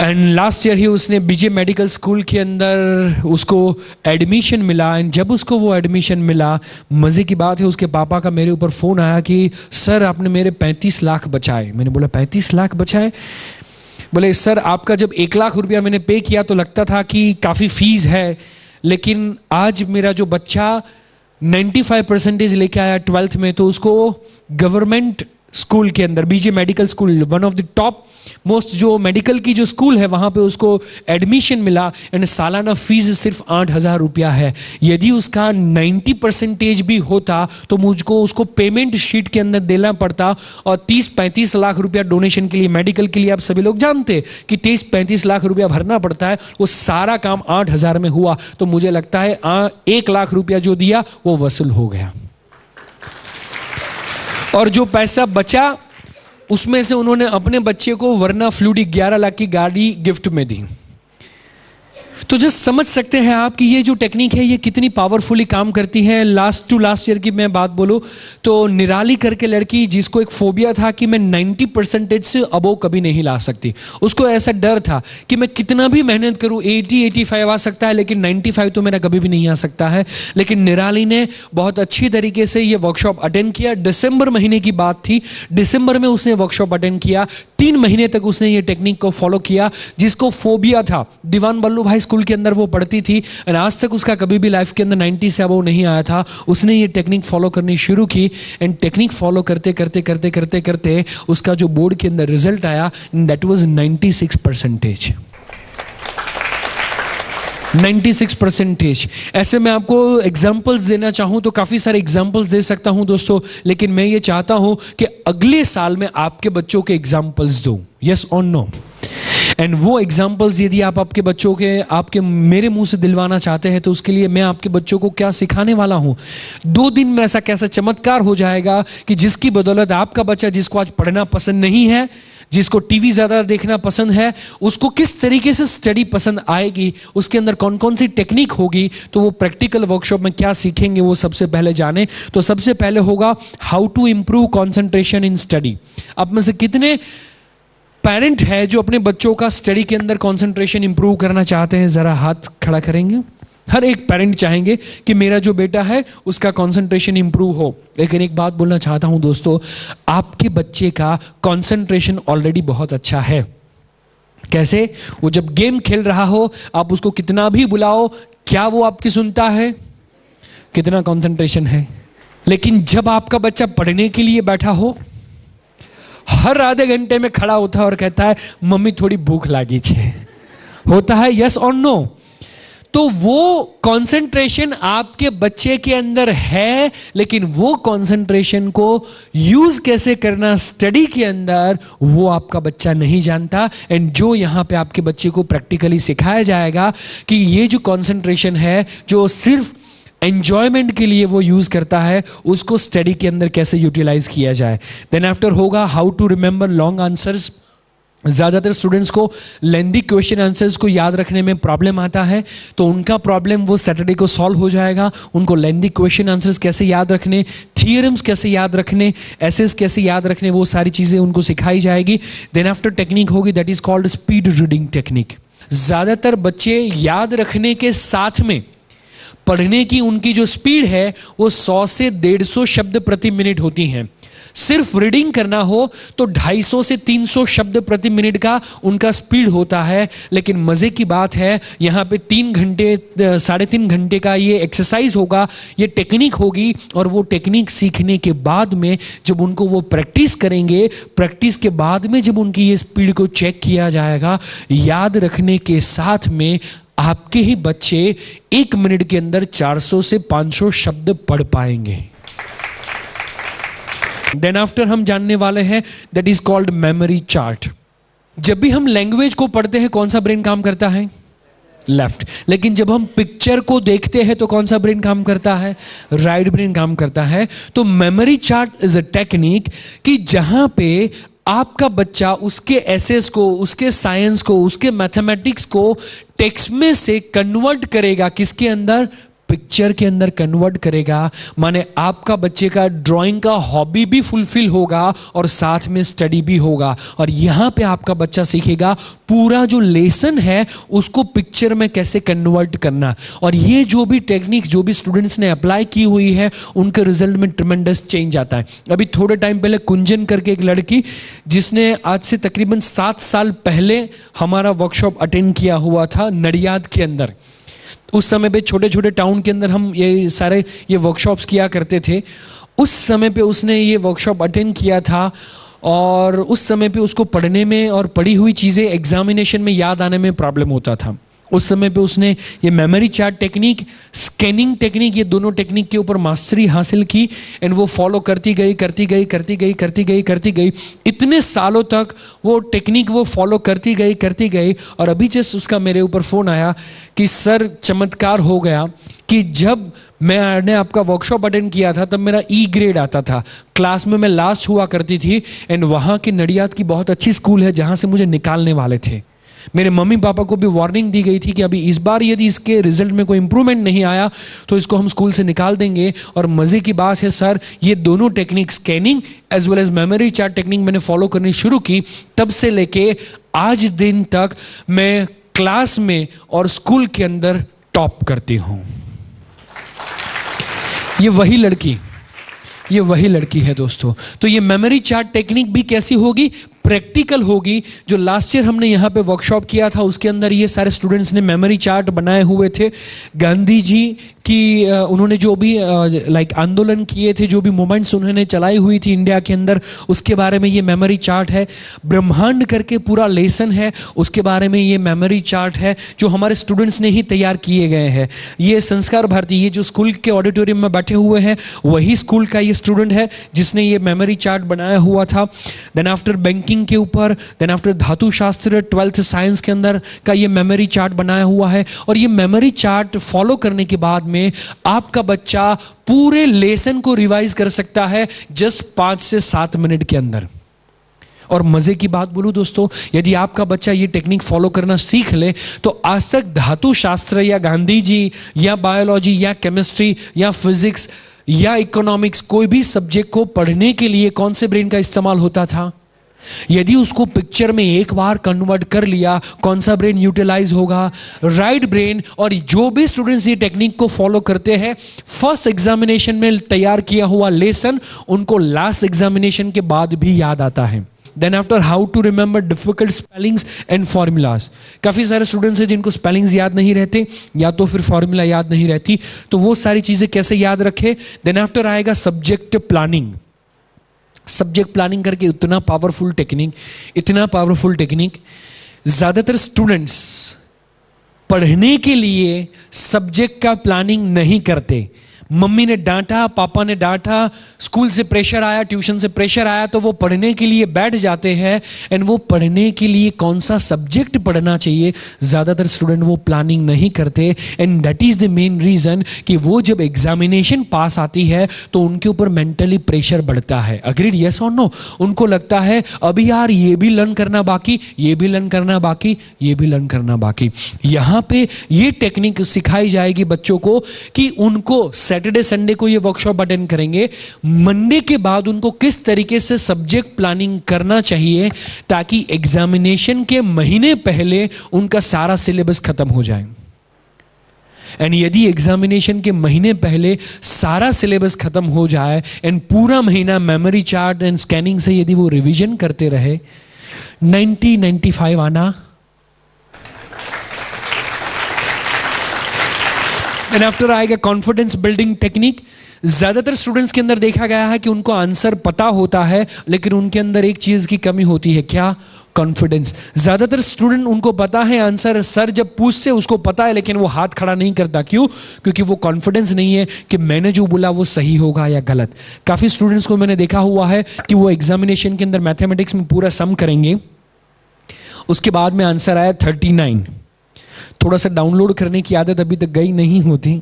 एंड लास्ट ईयर ही उसने बीजे मेडिकल स्कूल के अंदर उसको एडमिशन मिला। एंड जब उसको वो एडमिशन मिला, मज़े की बात है उसके पापा का मेरे ऊपर फ़ोन आया कि सर आपने मेरे 35 लाख बचाए। मैंने बोला 35 लाख बचाए? बोले सर आपका जब 1 लाख रुपया मैंने पे किया तो लगता था कि काफ़ी फीस है, लेकिन आज मेरा जो बच्चा 95% लेके आया 12th में, तो उसको गवर्नमेंट स्कूल के अंदर BJ medical school, one of the top most जो मेडिकल की जो स्कूल है, वहाँ पे उसको एडमिशन मिला। एंड सालाना फीस सिर्फ 8,000 रुपया है। यदि उसका 90% भी होता तो मुझको उसको पेमेंट शीट के अंदर देना पड़ता और 30-35 लाख रुपया डोनेशन के लिए, मेडिकल के लिए आप सभी लोग जानते कि 30-35 लाख रुपया भरना पड़ता है। वो सारा काम 8,000 में हुआ, तो मुझे लगता है 1 लाख रुपया जो दिया वो वसूल हो गया। और जो पैसा बचा उसमें से उन्होंने अपने बच्चे को वर्ना फ्लूडी 11 लाख की गाड़ी गिफ्ट में दी। तो जस्ट समझ सकते हैं आप कि ये जो टेक्निक है ये कितनी पावरफुली काम करती है। लास्ट टू लास्ट ईयर की मैं बात बोलूं तो निराली करके लड़की, जिसको एक फोबिया था कि मैं 90% से अबोव कभी नहीं ला सकती, उसको ऐसा डर था कि मैं कितना भी मेहनत करूं 80-85 आ सकता है लेकिन 95 तो मेरा कभी भी नहीं आ सकता है। लेकिन निराली ने बहुत अच्छी तरीके से ये वर्कशॉप अटेंड किया। दिसंबर महीने की बात थी, दिसंबर में उसने वर्कशॉप अटेंड किया। 3 महीने तक उसने ये टेक्निक को फॉलो किया। जिसको फोबिया था, दीवान बल्लू भाई स्कूल के अंदर वो पढ़ती थी और आज तक उसका कभी भी लाइफ के अंदर 90 से अबव नहीं आया था, उसने ये टेक्निक फॉलो करनी शुरू की। एंड टेक्निक फॉलो करते करते करते करते करते उसका जो बोर्ड के अंदर रिजल्ट आया, दैट वाज 96%। 96%। ऐसे मैं आपको एग्जाम्पल्स देना चाहूँ तो काफ़ी सारे एग्जाम्पल्स दे सकता हूँ दोस्तों, लेकिन मैं ये चाहता हूँ कि अगले साल में आपके बच्चों के एग्जाम्पल्स दूँ, यस और नो। एंड वो एग्जाम्पल्स यदि आप आपके बच्चों के आपके मेरे मुंह से दिलवाना चाहते हैं तो उसके लिए मैं आपके बच्चों को क्या सिखाने वाला हूँ। 2 दिन में ऐसा कैसा चमत्कार हो जाएगा कि जिसकी बदौलत आपका बच्चा, जिसको आज पढ़ना पसंद नहीं है, जिसको टीवी ज़्यादा देखना पसंद है, उसको किस तरीके से स्टडी पसंद आएगी, उसके अंदर कौन कौन सी टेक्निक होगी। तो वो प्रैक्टिकल वर्कशॉप में क्या सीखेंगे वो सबसे पहले जाने। तो सबसे पहले होगा how to improve concentration in study. आप में से कितने पेरेंट है जो अपने बच्चों का स्टडी के अंदर कंसंट्रेशन इंप्रूव करना चाहते हैं? जरा हाथ खड़ा करेंगे। हर एक पेरेंट चाहेंगे कि मेरा जो बेटा है उसका कंसंट्रेशन इंप्रूव हो। लेकिन एक बात बोलना चाहता हूं दोस्तों, आपके बच्चे का कंसंट्रेशन ऑलरेडी बहुत अच्छा है। कैसे? वो जब गेम खेल रहा हो, आप उसको कितना भी बुलाओ, क्या वो आपकी सुनता है? कितना कंसंट्रेशन है। लेकिन जब आपका बच्चा पढ़ने के लिए बैठा हो, हर आधे घंटे में खड़ा होता है और कहता है मम्मी थोड़ी भूख लगी है, होता है यस और नो। तो वो कंसंट्रेशन आपके बच्चे के अंदर है, लेकिन वो कंसंट्रेशन को यूज कैसे करना स्टडी के अंदर वो आपका बच्चा नहीं जानता। एंड जो यहाँ पे आपके बच्चे को प्रैक्टिकली सिखाया जाएगा कि ये जो कंसंट्रेशन है जो सिर्फ एंजॉयमेंट के लिए वो यूज करता है, उसको स्टडी के अंदर कैसे यूटिलाइज किया जाए। देन आफ्टर होगा how to remember long answers. ज़्यादातर स्टूडेंट्स को लेंदी क्वेश्चन आंसर्स को याद रखने में प्रॉब्लम आता है, तो उनका प्रॉब्लम वो सैटरडे को सॉल्व हो जाएगा। उनको लेंदी क्वेश्चन आंसर्स कैसे याद रखने, थियरम्स कैसे याद रखने, एसेस कैसे याद रखने, वो सारी चीज़ें उनको सिखाई जाएगी। देन आफ्टर टेक्निक होगी that is called speed reading technique. ज़्यादातर बच्चे याद रखने के साथ में पढ़ने की उनकी जो स्पीड है वो 100 से 150 शब्द प्रति मिनट होती हैं। सिर्फ रीडिंग करना हो तो 250 से 300 शब्द प्रति मिनट का उनका स्पीड होता है। लेकिन मजे की बात है यहाँ पे 3 घंटे 3.5 घंटे का ये एक्सरसाइज होगा, ये टेक्निक होगी, और वो टेक्निक सीखने के बाद में जब उनको वो प्रैक्टिस करेंगे, प्रैक्टिस के बाद में जब उनकी ये स्पीड को चेक किया जाएगा, याद रखने के साथ में आपके ही बच्चे 1 मिनट के अंदर 400 से 500 शब्द पढ़ पाएंगे। देन आफ्टर हम जानने वाले हैं that is called memory chart. जब भी हम लैंग्वेज को पढ़ते हैं कौन सा ब्रेन काम करता है? लेफ्ट। लेकिन जब हम पिक्चर को देखते हैं तो कौन सा ब्रेन काम करता है? राइट ब्रेन काम करता है। तो memory chart is a technique कि जहां पे आपका बच्चा उसके एसेस को, उसके साइंस को, उसके मैथमेटिक्स को टेक्स्ट में से कन्वर्ट करेगा, किसके अंदर? पिक्चर के अंदर कन्वर्ट करेगा। माने आपका बच्चे का ड्राइंग का हॉबी भी फुलफिल होगा और साथ में स्टडी भी होगा। और यहां पे आपका बच्चा सीखेगा पूरा जो लेसन है उसको पिक्चर में कैसे कन्वर्ट करना। और ये जो भी टेक्निक्स जो भी स्टूडेंट्स ने अप्लाई की हुई है उनके रिजल्ट में ट्रिमेंडस चेंज आता है। अभी थोड़े टाइम पहले कुंजन करके एक लड़की जिसने आज से तकरीबन 7 साल पहले हमारा वर्कशॉप अटेंड किया हुआ था नडियाद के अंदर। उस समय पे छोटे छोटे टाउन के अंदर हम ये वर्कशॉप्स किया करते थे। उस समय पे उसने ये वर्कशॉप अटेंड किया था और उस समय पे उसको पढ़ने में और पढ़ी हुई चीज़ें एग्जामिनेशन में याद आने में प्रॉब्लम होता था। उस समय पे उसने ये memory chart technique, scanning technique, ये दोनों टेक्निक के ऊपर मास्टरी हासिल की एंड वो फॉलो करती गई। इतने सालों तक वो टेक्निक वो फॉलो करती गई। और अभी जस्ट उसका मेरे ऊपर फ़ोन आया कि सर चमत्कार हो गया कि जब मैंने आपका वर्कशॉप अटेंड किया था तब मेरा ई ग्रेड आता था, क्लास में मैं लास्ट हुआ करती थी। एंड वहाँ की नडियाद की बहुत अच्छी स्कूल है जहाँ से मुझे निकालने वाले थे। मेरे मम्मी पापा को भी वार्निंग दी गई थी कि अभी इस बार यदि इसके रिजल्ट में कोई इंप्रूवमेंट नहीं आया तो इसको हम स्कूल से निकाल देंगे। और मज़े की बात है सर, ये दोनों technique scanning as well as memory chart technique मैंने फॉलो करनी शुरू की, तब से लेके आज दिन तक मैं क्लास में और स्कूल के अंदर टॉप करती हूँ। ये वही लड़की है दोस्तों। तो ये मेमोरी चार्ट टेक्निक भी कैसी होगी? प्रैक्टिकल होगी। जो लास्ट ईयर हमने यहाँ पे वर्कशॉप किया था उसके अंदर ये सारे स्टूडेंट्स ने मेमोरी चार्ट बनाए हुए थे। गांधी जी की उन्होंने जो भी आंदोलन किए थे, जो भी मूवमेंट्स उन्होंने चलाई हुई थी इंडिया के अंदर, उसके बारे में ये मेमोरी चार्ट है। ब्रह्मांड करके पूरा लेसन है, उसके बारे में ये मेमोरी चार्ट है जो हमारे स्टूडेंट्स ने ही तैयार किए गए हैं। ये संस्कार भारती, ये जो स्कूल के ऑडिटोरियम में बैठे हुए हैं वही स्कूल का ये स्टूडेंट है जिसने ये मेमोरी चार्ट बनाया हुआ था। देन आफ्टर बैंकिंग के ऊपर, देन आफ्टर धातु शास्त्र 12th साइंस के अंदर का ये मेमोरी चार्ट बनाया हुआ है। और ये मेमोरी चार्ट फॉलो करने के बाद में आपका बच्चा पूरे लेसन को रिवाइज कर सकता है जस्ट 5 से 7 मिनट के अंदर। और मजे की बात बोलूं दोस्तों, यदि आपका बच्चा ये टेक्निक फॉलो करना सीख ले तो आज तक धातु शास्त्र या गांधी जी या बायोलॉजी या केमिस्ट्री या फिजिक्स या इकोनॉमिक्स, कोई भी सब्जेक्ट को पढ़ने के लिए कौन से ब्रेन का इस्तेमाल होता था? यदि उसको पिक्चर में एक बार कन्वर्ट कर लिया, कौन सा ब्रेन यूटिलाइज होगा? Right brain. और जो भी स्टूडेंट्स ये टेक्निक को फॉलो करते हैं, फर्स्ट एग्जामिनेशन में तैयार किया हुआ लेसन उनको लास्ट एग्जामिनेशन के बाद भी याद आता है। Then after how to remember difficult spellings and formulas. काफ़ी सारे स्टूडेंट्स हैं जिनको स्पेलिंग्स याद नहीं रहते या तो फिर फॉर्मूला याद नहीं रहती, तो वो सारी चीज़ें कैसे याद रखे? देन आफ्टर आएगा सब्जेक्ट प्लानिंग। सब्जेक्ट प्लानिंग करके इतना पावरफुल टेक्निक ज़्यादातर स्टूडेंट्स पढ़ने के लिए सब्जेक्ट का प्लानिंग नहीं करते। मम्मी ने डांटा, पापा ने डांटा, स्कूल से प्रेशर आया, ट्यूशन से प्रेशर आया, तो वो पढ़ने के लिए बैठ जाते हैं। एंड वो पढ़ने के लिए कौन सा सब्जेक्ट पढ़ना चाहिए, ज़्यादातर स्टूडेंट वो प्लानिंग नहीं करते। And that is the main reason कि वो जब एग्जामिनेशन पास आती है तो उनके ऊपर मेंटली प्रेशर बढ़ता है। अग्रीड? यस और नो? उनको लगता है अभी यार ये भी लर्न करना बाकी, ये भी लर्न करना बाकी, ये भी लर्न करना बाकी। यहाँ पे ये टेक्निक सिखाई जाएगी बच्चों को कि उनको सैटरडे संडे को ये वर्कशॉप अटेंड करेंगे, मंडे के बाद उनको किस तरीके से सब्जेक्ट प्लानिंग करना चाहिए ताकि एग्जामिनेशन के महीने पहले उनका सारा सिलेबस खत्म हो जाए। एंड यदि एग्जामिनेशन के महीने पहले सारा सिलेबस खत्म हो जाए एंड पूरा महीना मेमोरी चार्ट एंड स्कैनिंग से यदि वो रिवीजन करते रहे, 90-95 आना। एंड आफ्टर आएगा कॉन्फिडेंस बिल्डिंग टेक्निक। ज्यादातर स्टूडेंट्स के अंदर देखा गया है कि उनको आंसर पता होता है, लेकिन उनके अंदर एक चीज की कमी होती है, क्या? कॉन्फिडेंस। ज्यादातर स्टूडेंट उनको पता है आंसर, सर जब पूछते उसको पता है, लेकिन वो हाथ खड़ा नहीं करता। क्यों? क्योंकि वो कॉन्फिडेंस नहीं है कि मैंने जो बोला वो सही होगा या गलत। काफी स्टूडेंट्स को मैंने देखा हुआ है कि वो एग्जामिनेशन के अंदर मैथमेटिक्स में पूरा सम करेंगे, उसके बाद में आंसर आया 39। थोड़ा सा डाउनलोड करने की आदत अभी तक गई नहीं होती,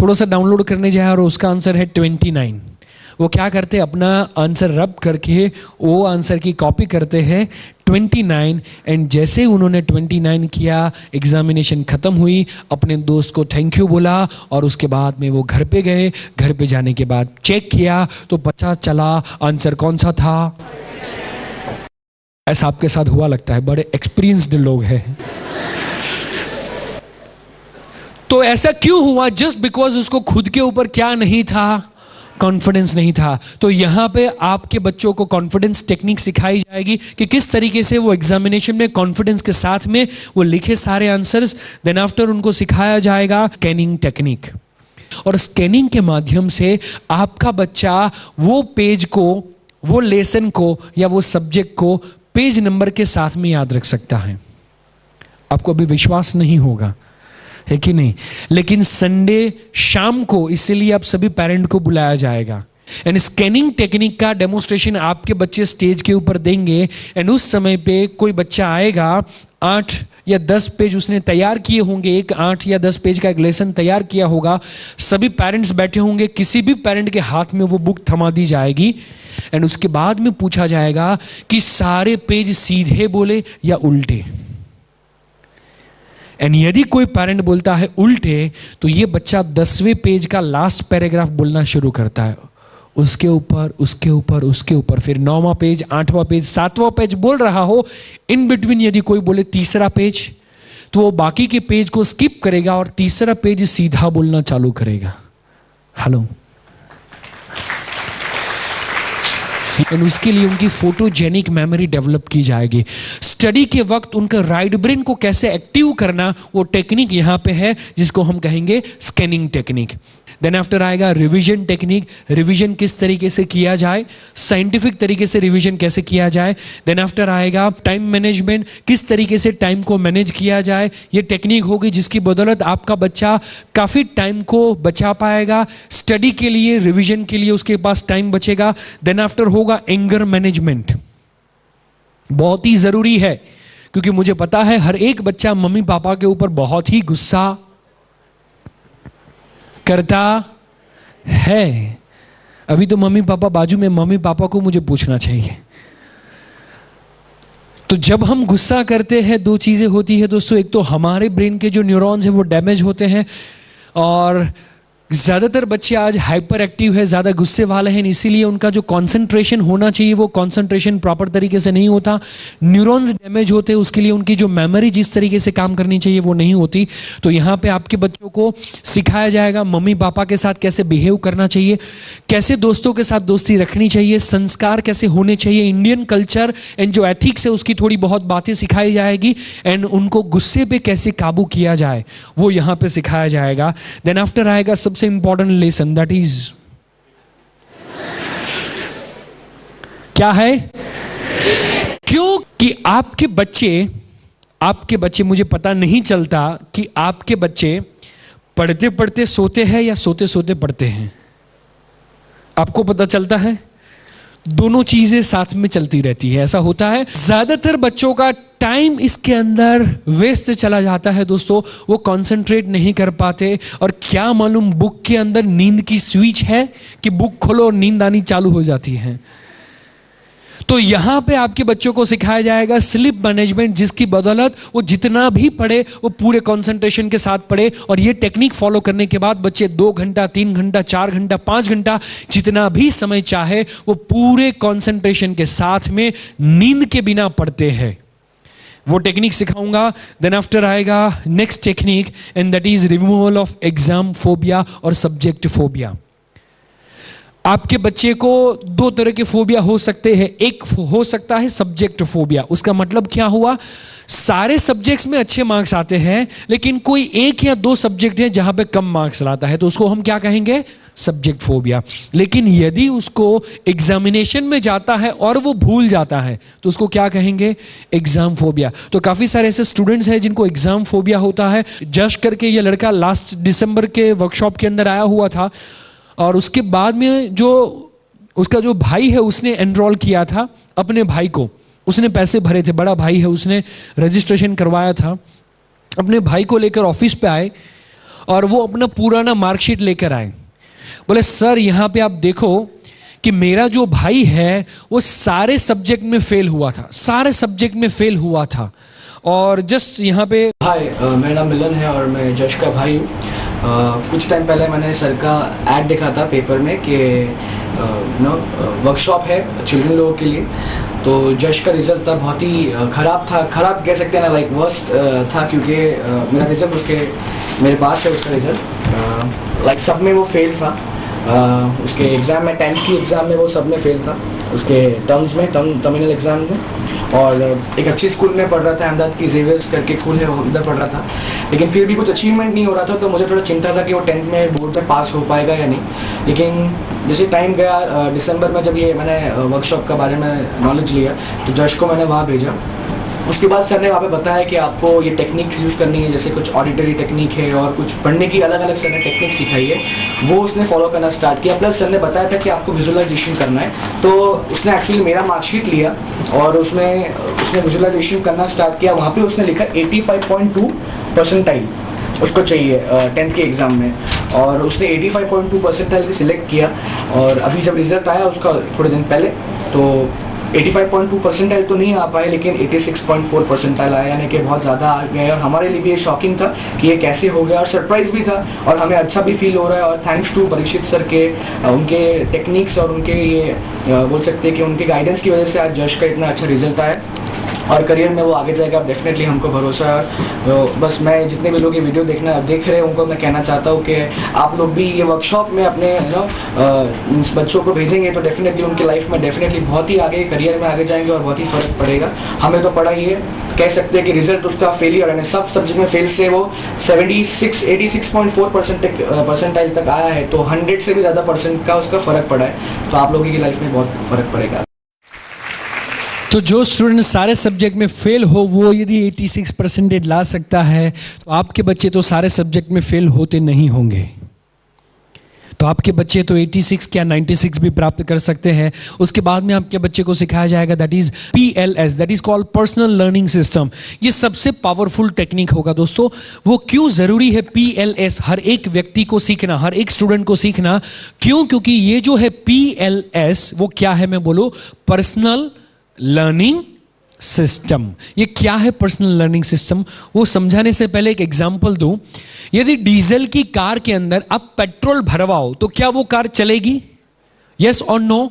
थोड़ा सा डाउनलोड करने जाए और उसका आंसर है 29। वो क्या करते हैं, अपना आंसर रब करके वो आंसर की कॉपी करते हैं 29। एंड जैसे उन्होंने 29 किया, एग्जामिनेशन खत्म हुई, अपने दोस्त को थैंक यू बोला और उसके बाद में वो घर पे गए। घर पे जाने के बाद चेक किया तो पता चला आंसर कौन सा था। ऐसा आपके साथ हुआ लगता है, बड़े एक्सपीरियंस्ड लोग हैं। तो ऐसा क्यों हुआ? जस्ट बिकॉज उसको खुद के ऊपर क्या नहीं था, कॉन्फिडेंस नहीं था। तो यहां पे आपके बच्चों को कॉन्फिडेंस टेक्निक सिखाई जाएगी कि किस तरीके से वो एग्जामिनेशन में कॉन्फिडेंस के साथ में वो लिखे सारे आंसर्स। देन आफ्टर उनको सिखाया जाएगा स्कैनिंग टेक्निक, और स्कैनिंग के माध्यम से आपका बच्चा वो पेज को, वो लेसन को या वो सब्जेक्ट को पेज नंबर के साथ में याद रख सकता है। आपको अभी विश्वास नहीं होगा, है कि नहीं? लेकिन संडे शाम को इसीलिए आप सभी पेरेंट को बुलाया जाएगा एंड स्कैनिंग टेक्निक का डेमोन्स्ट्रेशन आपके बच्चे स्टेज के ऊपर देंगे। एंड उस समय पे कोई बच्चा आएगा, 8 या 10 पेज उसने तैयार किए होंगे, एक 8 या 10 पेज का एक लेसन तैयार किया होगा। सभी पेरेंट्स बैठे होंगे, किसी भी पेरेंट के हाथ में वो बुक थमा दी जाएगी एंड उसके बाद में पूछा जाएगा कि सारे पेज सीधे बोले या उल्टे। एंड यदि कोई पेरेंट बोलता है उल्टे, तो ये बच्चा 10वें पेज का लास्ट पैराग्राफ बोलना शुरू करता है, उसके ऊपर उसके ऊपर उसके ऊपर, फिर 9वां पेज, 8वां पेज, 7वां पेज बोल रहा हो। इन बिटवीन यदि कोई बोले तीसरा पेज, तो वो बाकी के पेज को स्किप करेगा और तीसरा पेज सीधा बोलना चालू करेगा। हेलो। एंड उसके लिए उनकी फोटोजेनिक मेमोरी डेवलप की जाएगी। स्टडी के वक्त उनका राइट ब्रेन को कैसे एक्टिव करना, वो टेक्निक यहां पे है, जिसको हम कहेंगे स्कैनिंग टेक्निक। देन आफ्टर आएगा रिवीजन टेक्निक। रिवीजन किस तरीके से किया जाए, साइंटिफिक तरीके से रिवीजन कैसे किया जाए। देन आफ्टर आएगा टाइम मैनेजमेंट, किस तरीके से टाइम को मैनेज किया जाए। ये टेक्निक होगी जिसकी बदौलत आपका बच्चा काफी टाइम को बचा पाएगा स्टडी के लिए, रिवीजन के लिए उसके पास टाइम बचेगा। देन आफ्टर होगा एंगर मैनेजमेंट, बहुत ही जरूरी है, क्योंकि मुझे पता है हर एक बच्चा मम्मी पापा के ऊपर बहुत ही गुस्सा करता है। अभी तो मम्मी पापा बाजू में, मम्मी पापा को मुझे पूछना चाहिए। तो जब हम गुस्सा करते हैं, दो चीजें होती है दोस्तों, एक तो हमारे ब्रेन के जो न्यूरॉन्स हैं वो डैमेज होते हैं, और ज्यादातर बच्चे आज हाइपर एक्टिव है, ज्यादा गुस्से वाले हैं, इसीलिए उनका जो कंसंट्रेशन होना चाहिए वो कंसंट्रेशन प्रॉपर तरीके से नहीं होता। न्यूरॉन्स डैमेज होते हैं, उसके लिए उनकी जो मेमोरी जिस तरीके से काम करनी चाहिए वो नहीं होती। तो यहाँ पे आपके बच्चों को सिखाया जाएगा मम्मी पापा के साथ कैसे बिहेव करना चाहिए, कैसे दोस्तों के साथ दोस्ती रखनी चाहिए, संस्कार कैसे होने चाहिए, इंडियन कल्चर एंड जो एथिक्स है उसकी थोड़ी बहुत बातें सिखाई जाएगी। एंड उनको गुस्से पे कैसे काबू किया जाए वो यहाँ पे सिखाया जाएगा। देन आफ्टर आएगा सबसे इंपॉर्टेंट लेसन, दैट इज क्या है? क्योंकि आपके बच्चे मुझे पता नहीं चलता कि आपके बच्चे पढ़ते पढ़ते सोते हैं या सोते सोते पढ़ते हैं। आपको पता चलता है? दोनों चीजें साथ में चलती रहती है, ऐसा होता है। ज्यादातर बच्चों का टाइम इसके अंदर वेस्ट चला जाता है दोस्तों, वो कंसंट्रेट नहीं कर पाते। और क्या मालूम बुक के अंदर नींद की स्विच है कि बुक खोलो और नींद आनी चालू हो जाती है। तो यहां पे आपके बच्चों को सिखाया जाएगा स्लीप मैनेजमेंट, जिसकी बदौलत वो जितना भी पढ़े वो पूरे कंसंट्रेशन के साथ पढ़े। और ये टेक्निक फॉलो करने के बाद बच्चे 2 घंटा, 3 घंटा, 4 घंटा, 5 घंटा, जितना भी समय चाहे वो पूरे कंसंट्रेशन के साथ में नींद के बिना पढ़ते हैं। वो टेक्निक सिखाऊंगा। देन आफ्टर आएगा next technique and that is removal of exam phobia और सब्जेक्ट फोबिया। आपके बच्चे को दो तरह के फोबिया हो सकते हैं। एक हो सकता है सब्जेक्ट फोबिया। उसका मतलब क्या हुआ, सारे सब्जेक्ट्स में अच्छे मार्क्स आते हैं लेकिन कोई एक या दो सब्जेक्ट है जहां पे कम मार्क्स लाता है, तो उसको हम क्या कहेंगे, सब्जेक्ट फोबिया। लेकिन यदि उसको एग्जामिनेशन में जाता है और वो भूल जाता है तो उसको क्या कहेंगे, एग्जाम फोबिया। तो काफी सारे ऐसे स्टूडेंट्स हैं जिनको एग्जाम फोबिया होता है। जश करके ये लड़का लास्ट दिसंबर के वर्कशॉप के अंदर आया हुआ था और उसके बाद में जो उसका जो भाई है उसने एनरोल किया था अपने भाई को, उसने पैसे भरे थे, बड़ा भाई है, उसने रजिस्ट्रेशन करवाया था। अपने भाई को लेकर ऑफिस पे आए और वो अपना पुराना मार्कशीट लेकर आए। बोले सर यहाँ पे आप देखो कि मेरा जो भाई है वो सारे सब्जेक्ट में फेल हुआ था, सारे सब्जेक्ट में फेल हुआ था। और जस्ट यहाँ पे हाय, मेरा नाम मिलन है और मैं जश का भाई हूँ। कुछ टाइम पहले मैंने सर का ऐड देखा था पेपर में कि वर्कशॉप है चिल्ड्रन लोगों के लिए। तो जश का रिजल्ट था बहुत ही खराब था, खराब कह सकते हैं ना, लाइक वर्स्ट था, क्योंकि मेरा रिजल्ट उसके मेरे पास है उसका रिजल्ट, लाइक सब में वो फेल था। उसके एग्ज़ाम में 10th की एग्ज़ाम में वो सब में फेल था, उसके टर्म्स में टर्मिनल एग्ज़ाम में। और एक अच्छी स्कूल में पढ़ रहा था, अहमदाबाद की जेवियर्स करके स्कूल है, उधर पढ़ रहा था, लेकिन फिर भी कुछ अचीवमेंट नहीं हो रहा था। तो मुझे थोड़ा चिंता था कि वो 10th में बोर्ड में पास हो पाएगा या नहीं। लेकिन जैसे टाइम गया, दिसंबर में जब ये मैंने वर्कशॉप के बारे में नॉलेज लिया तो जश को मैंने वहाँ भेजा। उसके बाद सर ने वहाँ पे बताया कि आपको ये टेक्निक्स यूज़ करनी है, जैसे कुछ ऑडिटरी टेक्निक है और कुछ पढ़ने की अलग अलग सर ने टेक्निक सिखाई है, वो उसने फॉलो करना स्टार्ट किया। प्लस सर ने बताया था कि आपको विजुअलाइजेशन करना है, तो उसने एक्चुअली मेरा मार्कशीट लिया और उसने विजुअलाइजेशन करना स्टार्ट किया। वहाँ पे उसने लिखा 85.2 परसेंटाइल उसको चाहिए 10th के एग्जाम में, और उसने 85.2 परसेंटाइल भी सिलेक्ट किया। और अभी जब रिजल्ट आया उसका थोड़े दिन पहले, तो 85.2 परसेंटाइल तो नहीं आ पाए लेकिन 86.4 परसेंटाइल आया, यानी कि बहुत ज़्यादा आ गया। और हमारे लिए भी ये शॉकिंग था कि ये कैसे हो गया, और सरप्राइज भी था, और हमें अच्छा भी फील हो रहा है। और थैंक्स टू परीक्षित सर के उनके टेक्निक्स और उनके ये बोल सकते हैं कि उनके गाइडेंस की वजह से आज जश का इतना अच्छा रिजल्ट आया और करियर में वो आगे जाएगा, डेफिनेटली हमको भरोसा है। बस मैं जितने भी लोग ये वीडियो देख रहे हैं उनको मैं कहना चाहता हूँ कि आप लोग भी ये वर्कशॉप में अपने बच्चों को भेजेंगे तो डेफिनेटली उनकी लाइफ में डेफिनेटली बहुत ही आगे करियर में आगे जाएंगे और बहुत ही फर्क पड़ेगा। हमें तो पड़ा ही है, कह सकते हैं कि रिजल्ट उसका फेलियर है, सब सब्जेक्ट में फेल से वो 86.4 परसेंटाइल तक आया है, तो 100 से भी ज़्यादा परसेंट का उसका फर्क पड़ा है। तो आप लोगों की लाइफ में बहुत फर्क पड़ेगा। तो जो स्टूडेंट सारे सब्जेक्ट में फेल हो वो यदि 86 परसेंटेज ला सकता है तो आपके बच्चे तो सारे सब्जेक्ट में फेल होते नहीं होंगे। तो आपके बच्चे तो 86 क्या 96 भी प्राप्त कर सकते हैं। उसके बाद में आपके बच्चे को सिखाया जाएगा that is PLS, that is called personal learning system. ये सबसे पावरफुल टेक्निक होगा दोस्तों। वो क्यों जरूरी है PLS हर एक व्यक्ति को सीखना, हर एक स्टूडेंट को सीखना? क्यों? क्योंकि ये जो है PLS वो क्या है, मैं बोलूं पर्सनल लर्निंग सिस्टम। ये क्या है पर्सनल लर्निंग सिस्टम, वो समझाने से पहले एक एग्जांपल दूं। यदि डीजल की कार के अंदर आप पेट्रोल भरवाओ तो क्या वो कार चलेगी? यस और नो?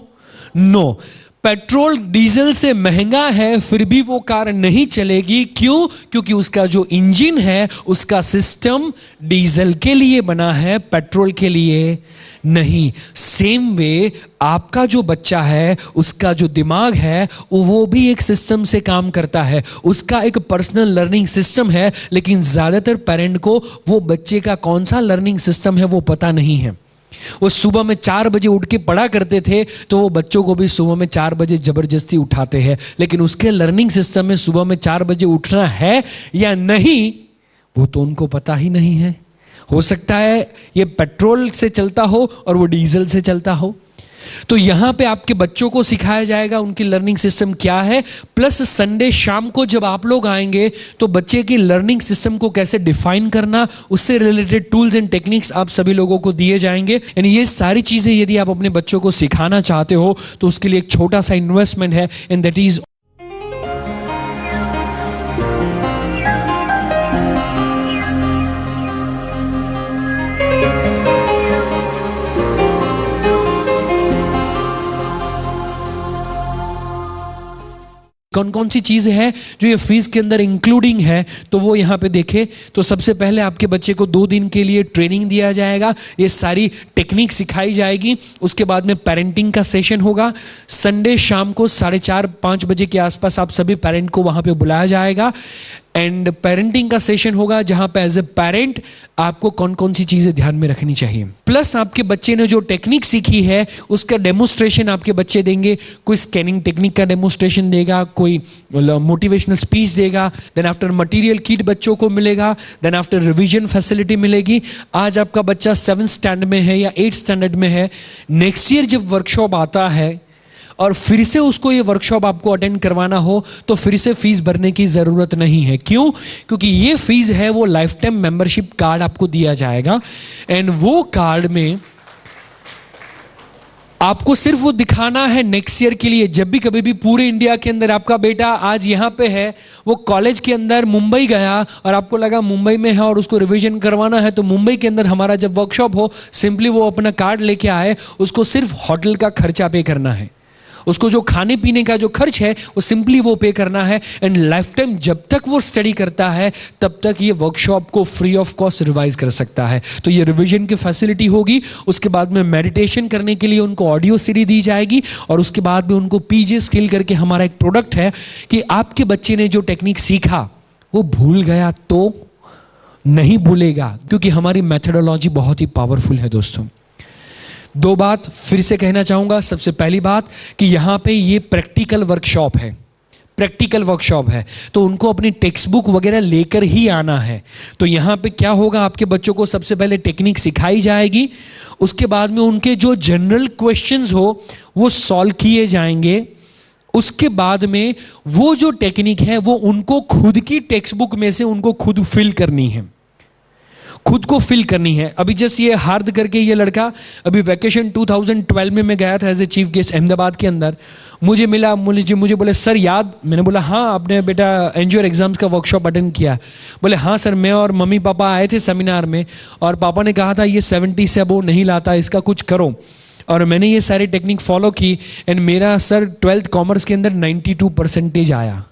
नो। पेट्रोल डीजल से महंगा है फिर भी वो कार नहीं चलेगी। क्यों? क्योंकि उसका जो इंजन है उसका सिस्टम डीजल के लिए बना है, पेट्रोल के लिए नहीं। सेम वे आपका जो बच्चा है उसका जो दिमाग है वो भी एक सिस्टम से काम करता है, उसका एक पर्सनल लर्निंग सिस्टम है। लेकिन ज्यादातर पेरेंट को वो बच्चे का कौन सा लर्निंग सिस्टम है वो पता नहीं है। वो सुबह में 4 बजे उठ के पढ़ा करते थे तो वो बच्चों को भी सुबह में 4 बजे जबरदस्ती उठाते हैं, लेकिन उसके लर्निंग सिस्टम में सुबह में 4 बजे उठना है या नहीं वो तो उनको पता ही नहीं है। हो सकता है ये पेट्रोल से चलता हो और वो डीजल से चलता हो। तो यहां पे आपके बच्चों को सिखाया जाएगा उनकी लर्निंग सिस्टम क्या है। प्लस संडे शाम को जब आप लोग आएंगे तो बच्चे की लर्निंग सिस्टम को कैसे डिफाइन करना, उससे रिलेटेड टूल्स एंड टेक्निक्स आप सभी लोगों को दिए जाएंगे। यानी ये सारी चीजें यदि आप अपने बच्चों को सिखाना चाहते हो तो उसके लिए एक छोटा सा इन्वेस्टमेंट है, एंड दैट इज कौन कौन सी चीज़ें हैं जो ये फीस के अंदर इंक्लूडिंग है, तो वो यहाँ पे देखें। तो सबसे पहले आपके बच्चे को 2 दिन के लिए ट्रेनिंग दिया जाएगा, ये सारी टेक्निक सिखाई जाएगी। उसके बाद में पेरेंटिंग का सेशन होगा। संडे शाम को 4:30-5 बजे के आसपास आप सभी पेरेंट को वहाँ पे बुलाया जाएगा एंड पेरेंटिंग का सेशन होगा, जहाँ पे एज ए पेरेंट आपको कौन कौन सी चीज़ें ध्यान में रखनी चाहिए। प्लस आपके बच्चे ने जो टेक्निक सीखी है उसका डेमोस्ट्रेशन आपके बच्चे देंगे। कोई स्कैनिंग टेक्निक का डेमोस्ट्रेशन देगा, कोई मोटिवेशनल स्पीच देगा, देन आफ्टर मटेरियल किट बच्चों को मिलेगा, देन आफ्टर रिवीजन फैसिलिटी मिलेगी। आज आपका बच्चा 7th स्टैंडर्ड में है या 8th स्टैंडर्ड में है, नेक्स्ट ईयर जब वर्कशॉप आता है और फिर से उसको ये वर्कशॉप आपको अटेंड करवाना हो तो फिर से फीस भरने की ज़रूरत नहीं है। क्यों? क्योंकि ये फीस है वो लाइफ टाइम मेंबरशिप कार्ड आपको दिया जाएगा एंड वो कार्ड में आपको सिर्फ वो दिखाना है नेक्स्ट ईयर के लिए। जब भी कभी भी पूरे इंडिया के अंदर आपका बेटा आज यहाँ पे है, वो कॉलेज के अंदर मुंबई गया और आपको लगा मुंबई में है और उसको रिवीजन करवाना है, तो मुंबई के अंदर हमारा जब वर्कशॉप हो सिंपली वो अपना कार्ड लेके आए, उसको सिर्फ होटल का खर्चा पे करना है, उसको जो खाने पीने का जो खर्च है वो सिंपली वो पे करना है एंड लाइफ टाइम जब तक वो स्टडी करता है तब तक ये वर्कशॉप को फ्री ऑफ कॉस्ट रिवाइज कर सकता है। तो ये रिवीजन की फैसिलिटी होगी। उसके बाद में मेडिटेशन करने के लिए उनको ऑडियो सीडी दी जाएगी और उसके बाद में उनको पीजे स्किल करके हमारा एक प्रोडक्ट है कि आपके बच्चे ने जो टेक्निक सीखा वो भूल गया तो नहीं भूलेगा, क्योंकि हमारी मेथोडोलॉजी बहुत ही पावरफुल है दोस्तों। 2 बात फिर से कहना चाहूंगा। सबसे पहली बात कि यहां पे ये प्रैक्टिकल वर्कशॉप है, प्रैक्टिकल वर्कशॉप है, तो उनको अपनी टेक्स्ट बुक वगैरह लेकर ही आना है। तो यहां पे क्या होगा, आपके बच्चों को सबसे पहले टेक्निक सिखाई जाएगी, उसके बाद में उनके जो जनरल क्वेश्चंस हो वो सॉल्व किए जाएंगे। उसके बाद में वो जो टेक्निक है वो उनको खुद की टेक्स्ट बुक में से उनको खुद फिल करनी है, खुद को फिल करनी है। अभी जस्ट ये हार्द करके ये लड़का अभी वैकेशन 2012 में मैं गया था as a chief guest Ahmedabad के अंदर, मुझे मिला, मुझे बोले सर याद, मैंने बोला हाँ आपने बेटा एनजीओ एग्जाम्स का वर्कशॉप अटेंड किया? बोले हाँ सर, मैं और मम्मी पापा आए थे सेमिनार में और पापा ने कहा था ये 70 से अब वो नहीं लाता, इसका कुछ करो, और मैंने ये सारी टेक्निक फॉलो की एंड मेरा सर 12th कॉमर्स के अंदर 92% आया।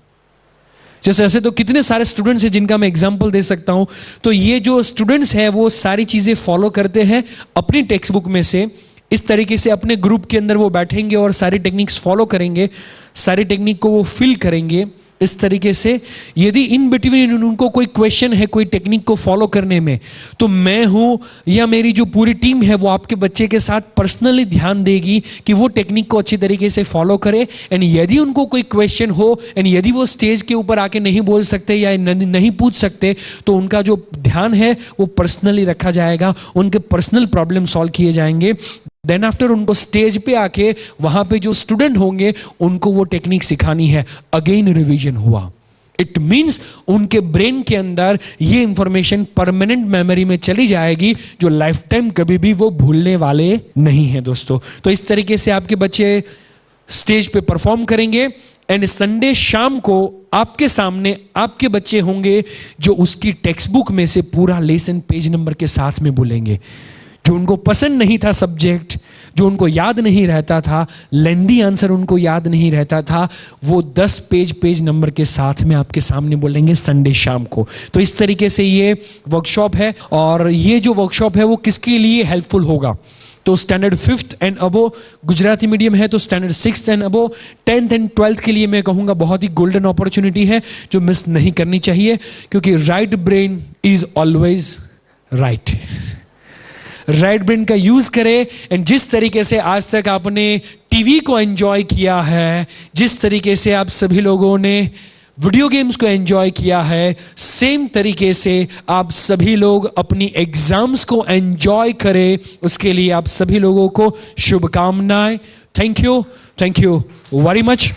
जैसे ऐसे तो कितने सारे स्टूडेंट्स हैं जिनका मैं एग्जांपल दे सकता हूं। तो ये जो स्टूडेंट्स हैं वो सारी चीजें फॉलो करते हैं अपनी टेक्स्ट बुक में से। इस तरीके से अपने ग्रुप के अंदर वो बैठेंगे और सारी टेक्निक्स फॉलो करेंगे, सारी टेक्निक को वो फिल करेंगे। इस तरीके से यदि इन बिटवीन उनको कोई क्वेश्चन है कोई टेक्निक को फॉलो करने में, तो मैं हूं या मेरी जो पूरी टीम है वो आपके बच्चे के साथ पर्सनली ध्यान देगी कि वो टेक्निक को अच्छी तरीके से फॉलो करे। एंड यदि उनको कोई क्वेश्चन हो एंड यदि वो स्टेज के ऊपर आके नहीं बोल सकते या नहीं पूछ सकते, तो उनका जो ध्यान है वो पर्सनली रखा जाएगा, उनके पर्सनल प्रॉब्लम सॉल्व किए जाएंगे। देन आफ्टर उनको स्टेज पे आके वहां पे जो स्टूडेंट होंगे उनको वो टेक्निक सिखानी है। अगेन रिवीजन हुआ, इट मीन्स उनके ब्रेन के अंदर ये इंफॉर्मेशन परमानेंट मेमोरी में चली जाएगी, जो लाइफ टाइम कभी भी वो भूलने वाले नहीं है दोस्तों। तो इस तरीके से आपके बच्चे स्टेज पे परफॉर्म करेंगे एंड संडे शाम को आपके सामने आपके बच्चे होंगे जो उसकी टेक्स्ट बुक में से पूरा लेसन पेज नंबर के साथ में बोलेंगे। जो उनको पसंद नहीं था सब्जेक्ट, जो उनको याद नहीं रहता था, लेंदी आंसर उनको याद नहीं रहता था, वो 10 पेज नंबर के साथ में आपके सामने बोलेंगे संडे शाम को। तो इस तरीके से ये वर्कशॉप है और ये जो वर्कशॉप है वो किसके लिए हेल्पफुल होगा, तो standard 5th and above, Gujarati medium है तो standard 6th and above, 10th and 12th के लिए मैं कहूँगा बहुत ही गोल्डन अपॉर्चुनिटी है जो मिस नहीं करनी चाहिए, क्योंकि right brain is always right. Right brain का यूज करें एंड जिस तरीके से आज तक आपने टीवी को एंजॉय किया है, जिस तरीके से आप सभी लोगों ने वीडियो गेम्स को एंजॉय किया है, सेम तरीके से आप सभी लोग अपनी एग्जाम्स को एंजॉय करें। उसके लिए आप सभी लोगों को शुभकामनाएं। Thank you very much.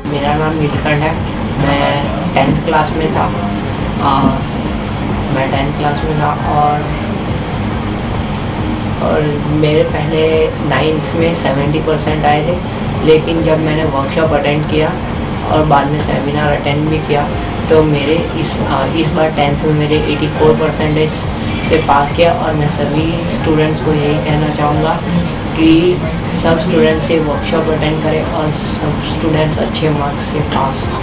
मेरा नाम नीलकंठ है, मैं 10th क्लास में था। मैं 10th क्लास में था और मेरे पहले 9th में 70% आए थे, लेकिन जब मैंने वर्कशॉप अटेंड किया और बाद में सेमिनार अटेंड भी किया तो मेरे इस बार 10th में मेरे 84% से पास किया। और मैं सभी स्टूडेंट्स को यही कहना चाहूँगा कि सब स्टूडेंट्स ये वर्कशॉप अटेंड करें और सब स्टूडेंट्स अच्छे मार्क्स से पास हो।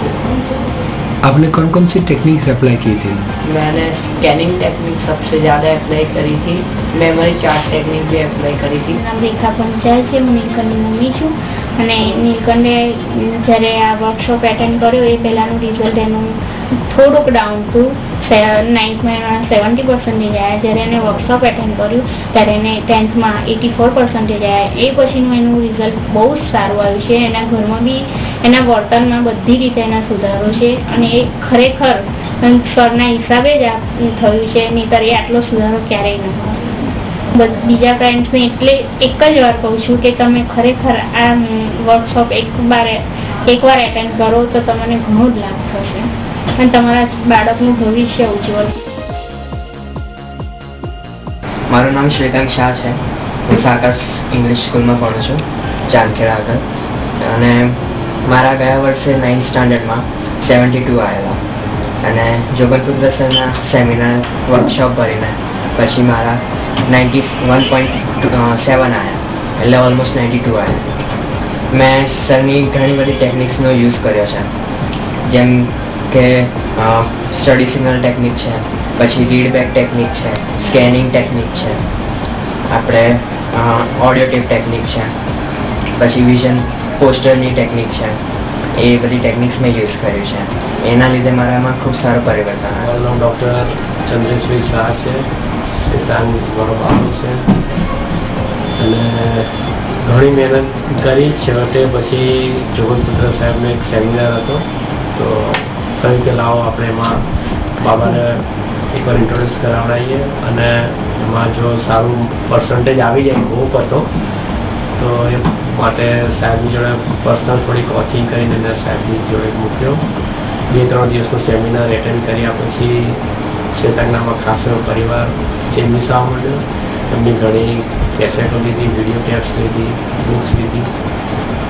आपने कौन कौन सी टेक्निक्स अप्लाई की थी? मैंने स्कैनिंग टेक्निक सबसे ज़्यादा अप्लाई करी थी, मेमोरी चार्ट टेक्निक भी अप्लाई करी थी। નામ રેખા પંચાલ છે, હું નીલકંઠની મમ્મી છું અને નીલકંઠે જ્યારે આ વર્કશોપ એટેન્ડ કર્યો એ પહેલાંનું રિઝલ્ટ એનું થોડુંક ડાઉન હતું, 9thમાં એના 70% આવ્યા, જ્યારે એને વર્કશોપ એટેન્ડ કર્યું ત્યારે એને 10thમાં 84% આવ્યા। એ પછીનું એનું રિઝલ્ટ બહુ જ સારું આવ્યું છે, એના ઘરમાં બી એના વર્તનમાં બધી રીતે એના સુધારો છે અને એ ખરેખર સરના હિસાબે જ આ થયું છે, નહીંતર એ આટલો સુધારો ક્યારેય ન હોય। બીજા પેરેન્ટ્સને એટલે એક જ વાર કહું છું કે તમે ખરેખર આ વર્કશોપ એકવાર એટેન્ડ કરો તો તમને ઘણો જ લાભ થશે અને તમારા બાળકનું ભવિષ્ય ઉજ્જવળ। મારું નામ શ્વેતાંક શાહ છે, હું સાકર ઇંગ્લિશ સ્કૂલમાં ભણું છું, ચાંદખેડા આગળ, અને મારા ગયા વર્ષે 9th સ્ટાન્ડર્ડમાં 72 આવેલા અને જોગલપુત્ર સરના સેમિનાર વર્કશોપ ભરીને પછી મારા 91.7 આવ્યા, એટલે ઓલમોસ્ટ 92 આવ્યા। મેં સરની ઘણી બધી ટેકનિક્સનો યુઝ કર્યો છે, જેમ કે સ્ટડી સિગ્નલ ટેકનિક છે, પછી રીડબેક ટેકનિક છે, સ્કેનિંગ ટેકનિક છે, આપણે ઓડિયો ટેપ ટેકનિક છે, પછી વિઝન પોસ્ટરની ટેકનિક છે, એ બધી ટેકનિક્સ મેં યુઝ કર્યું છે। એના લીધે મારામાં ખૂબ સારું પરિવર્તન આવ્યું। મારું નામ ડૉક્ટર ચંદ્રેશભાઈ શાહ છે, સિદ્ધાંત મારો બાબુ છે અને ઘણી મહેનત કરી, છેવટે પછી જોગલપુત્ર સાહેબનો એક સેમિનાર હતો તો કહ્યું કે લાવો આપણે એમાં બાબાને એકવાર ઇન્ટ્રોડ્યુસ કરાવડાવીએ અને એમાં જો સારું પર્સન્ટેજ આવી જાય, હોપ હતો તો એ માટે સાહેબની જોડે પર્સનલ થોડી કોચિંગ કરીને એને સાહેબની જોડે મૂક્યો। 2-3 દિવસનો સેમિનાર એટેન્ડ કર્યા પછી શ્વેતાંગનામાં ખાસો પરિવાર ચેન્જીસ આવવા માંડ્યો। એમની ઘણી કેસેટો લીધી, વિડીયો ટેપ્સ લીધી, બુક્સ લીધી,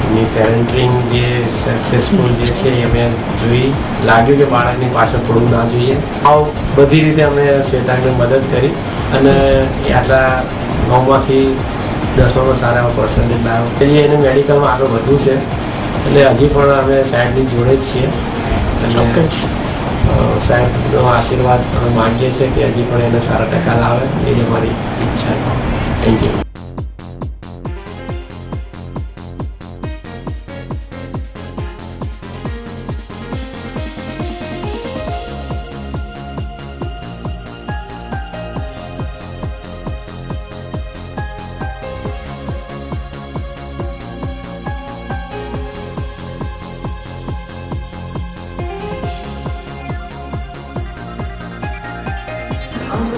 એમની પેરેન્ટિંગ જે સક્સેસફુલ જે છે એ અમે જોઈ, લાગ્યું કે બાળકની પાછળ થોડું ના જોઈએ। આવ બધી રીતે અમે શ્વેતાંગને મદદ કરી અને આટલા 9માંથી 10માં સારા એવા પર્સન્ટેજ લાવ્યો। એને મેડિકલમાં આગળ વધવું છે એટલે હજી પણ અમે સાહેબની જોડે જ છીએ અને સાહેબનો આશીર્વાદ અમે માગીએ છીએ કે હજી પણ એને સારા ટકા લાવે, એ અમારી ઈચ્છા છે। Thank you.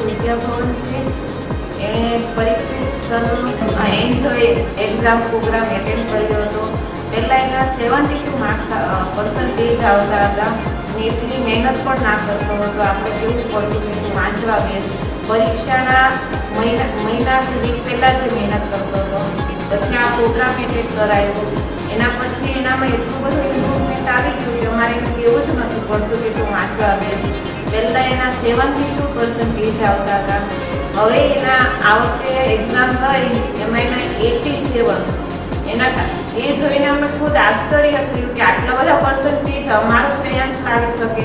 વિદ્યાભવન છે, એણે પરીક્ષિત સરનો એન્જોય એક્ઝામ પ્રોગ્રામ એટેન્ડ કર્યો હતો। પહેલાં એના 72 પર્સન્ટેજ આવતા હતા ને એટલી મહેનત પણ ના કરતો હતો। આપણે કેવું પડતું કે તું વાંચવા બેસ, પરીક્ષાના મહિના કે વીક પહેલાં જ મહેનત કરતો હતો। પછી આ પ્રોગ્રામ એટેન્ડ કરાયો, એના પછી એનામાં એટલું બધું ઇમ્પ્રુવમેન્ટ આવી ગયું કે અમારે એને કેવું જ નથી પડતું કે તું વાંચવા બેસ। પહેલાં એના 72% આવતા હતા, હવે એના આ વખતે એક્ઝામ ગઈ એમાં એના 87। એ જોઈને અમને ખુદ આશ્ચર્ય થયું કે આટલા બધા પર્સન્ટેજ અમારો શ્રેયાંશ લાવી શકે।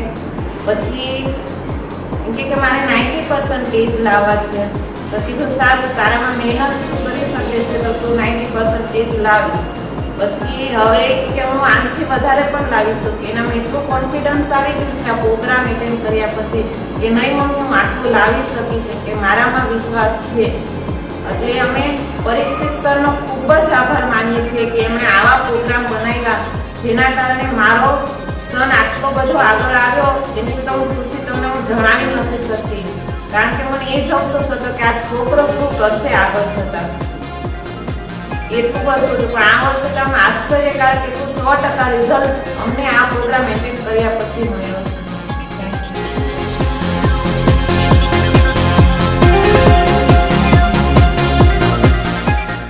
પછી કે મારે 90% લાવવા છે તો કીધું સારું, તારામાં મહેનત તું કરી શકે છે તો તું 90% લાવીશ। પછી હવે કે હું આનાથી વધારે પણ લાવી શકું, એનામાં એટલું કોન્ફિડન્સ આવી ગયું છે આ પ્રોગ્રામ એટેન્ડ કર્યા પછી કે નહીં મમ્મી હું આટલું લાવી શકીશ, કે મારામાં વિશ્વાસ છે। એટલે અમે પરીક્ષિત સરનો ખૂબ જ આભાર માનીએ છીએ કે એમણે આવા પ્રોગ્રામ બનાવ્યા જેના કારણે મારો સન આટલો બધો આગળ આવ્યો। એની તો હું ખુશી તમને હું જણાવી નથી શકતી, કારણ કે મને એ જ અફસોસ હતો કે આ છોકરો શું કરશે આગળ જતાં। એટલું બધું હતું પણ આ વર્ષે તો આશ્ચર્યકારક એટલું 100% રિઝલ્ટ અમને આ પ્રોગ્રામ એટેન્ડ કર્યા પછી મળ્યો।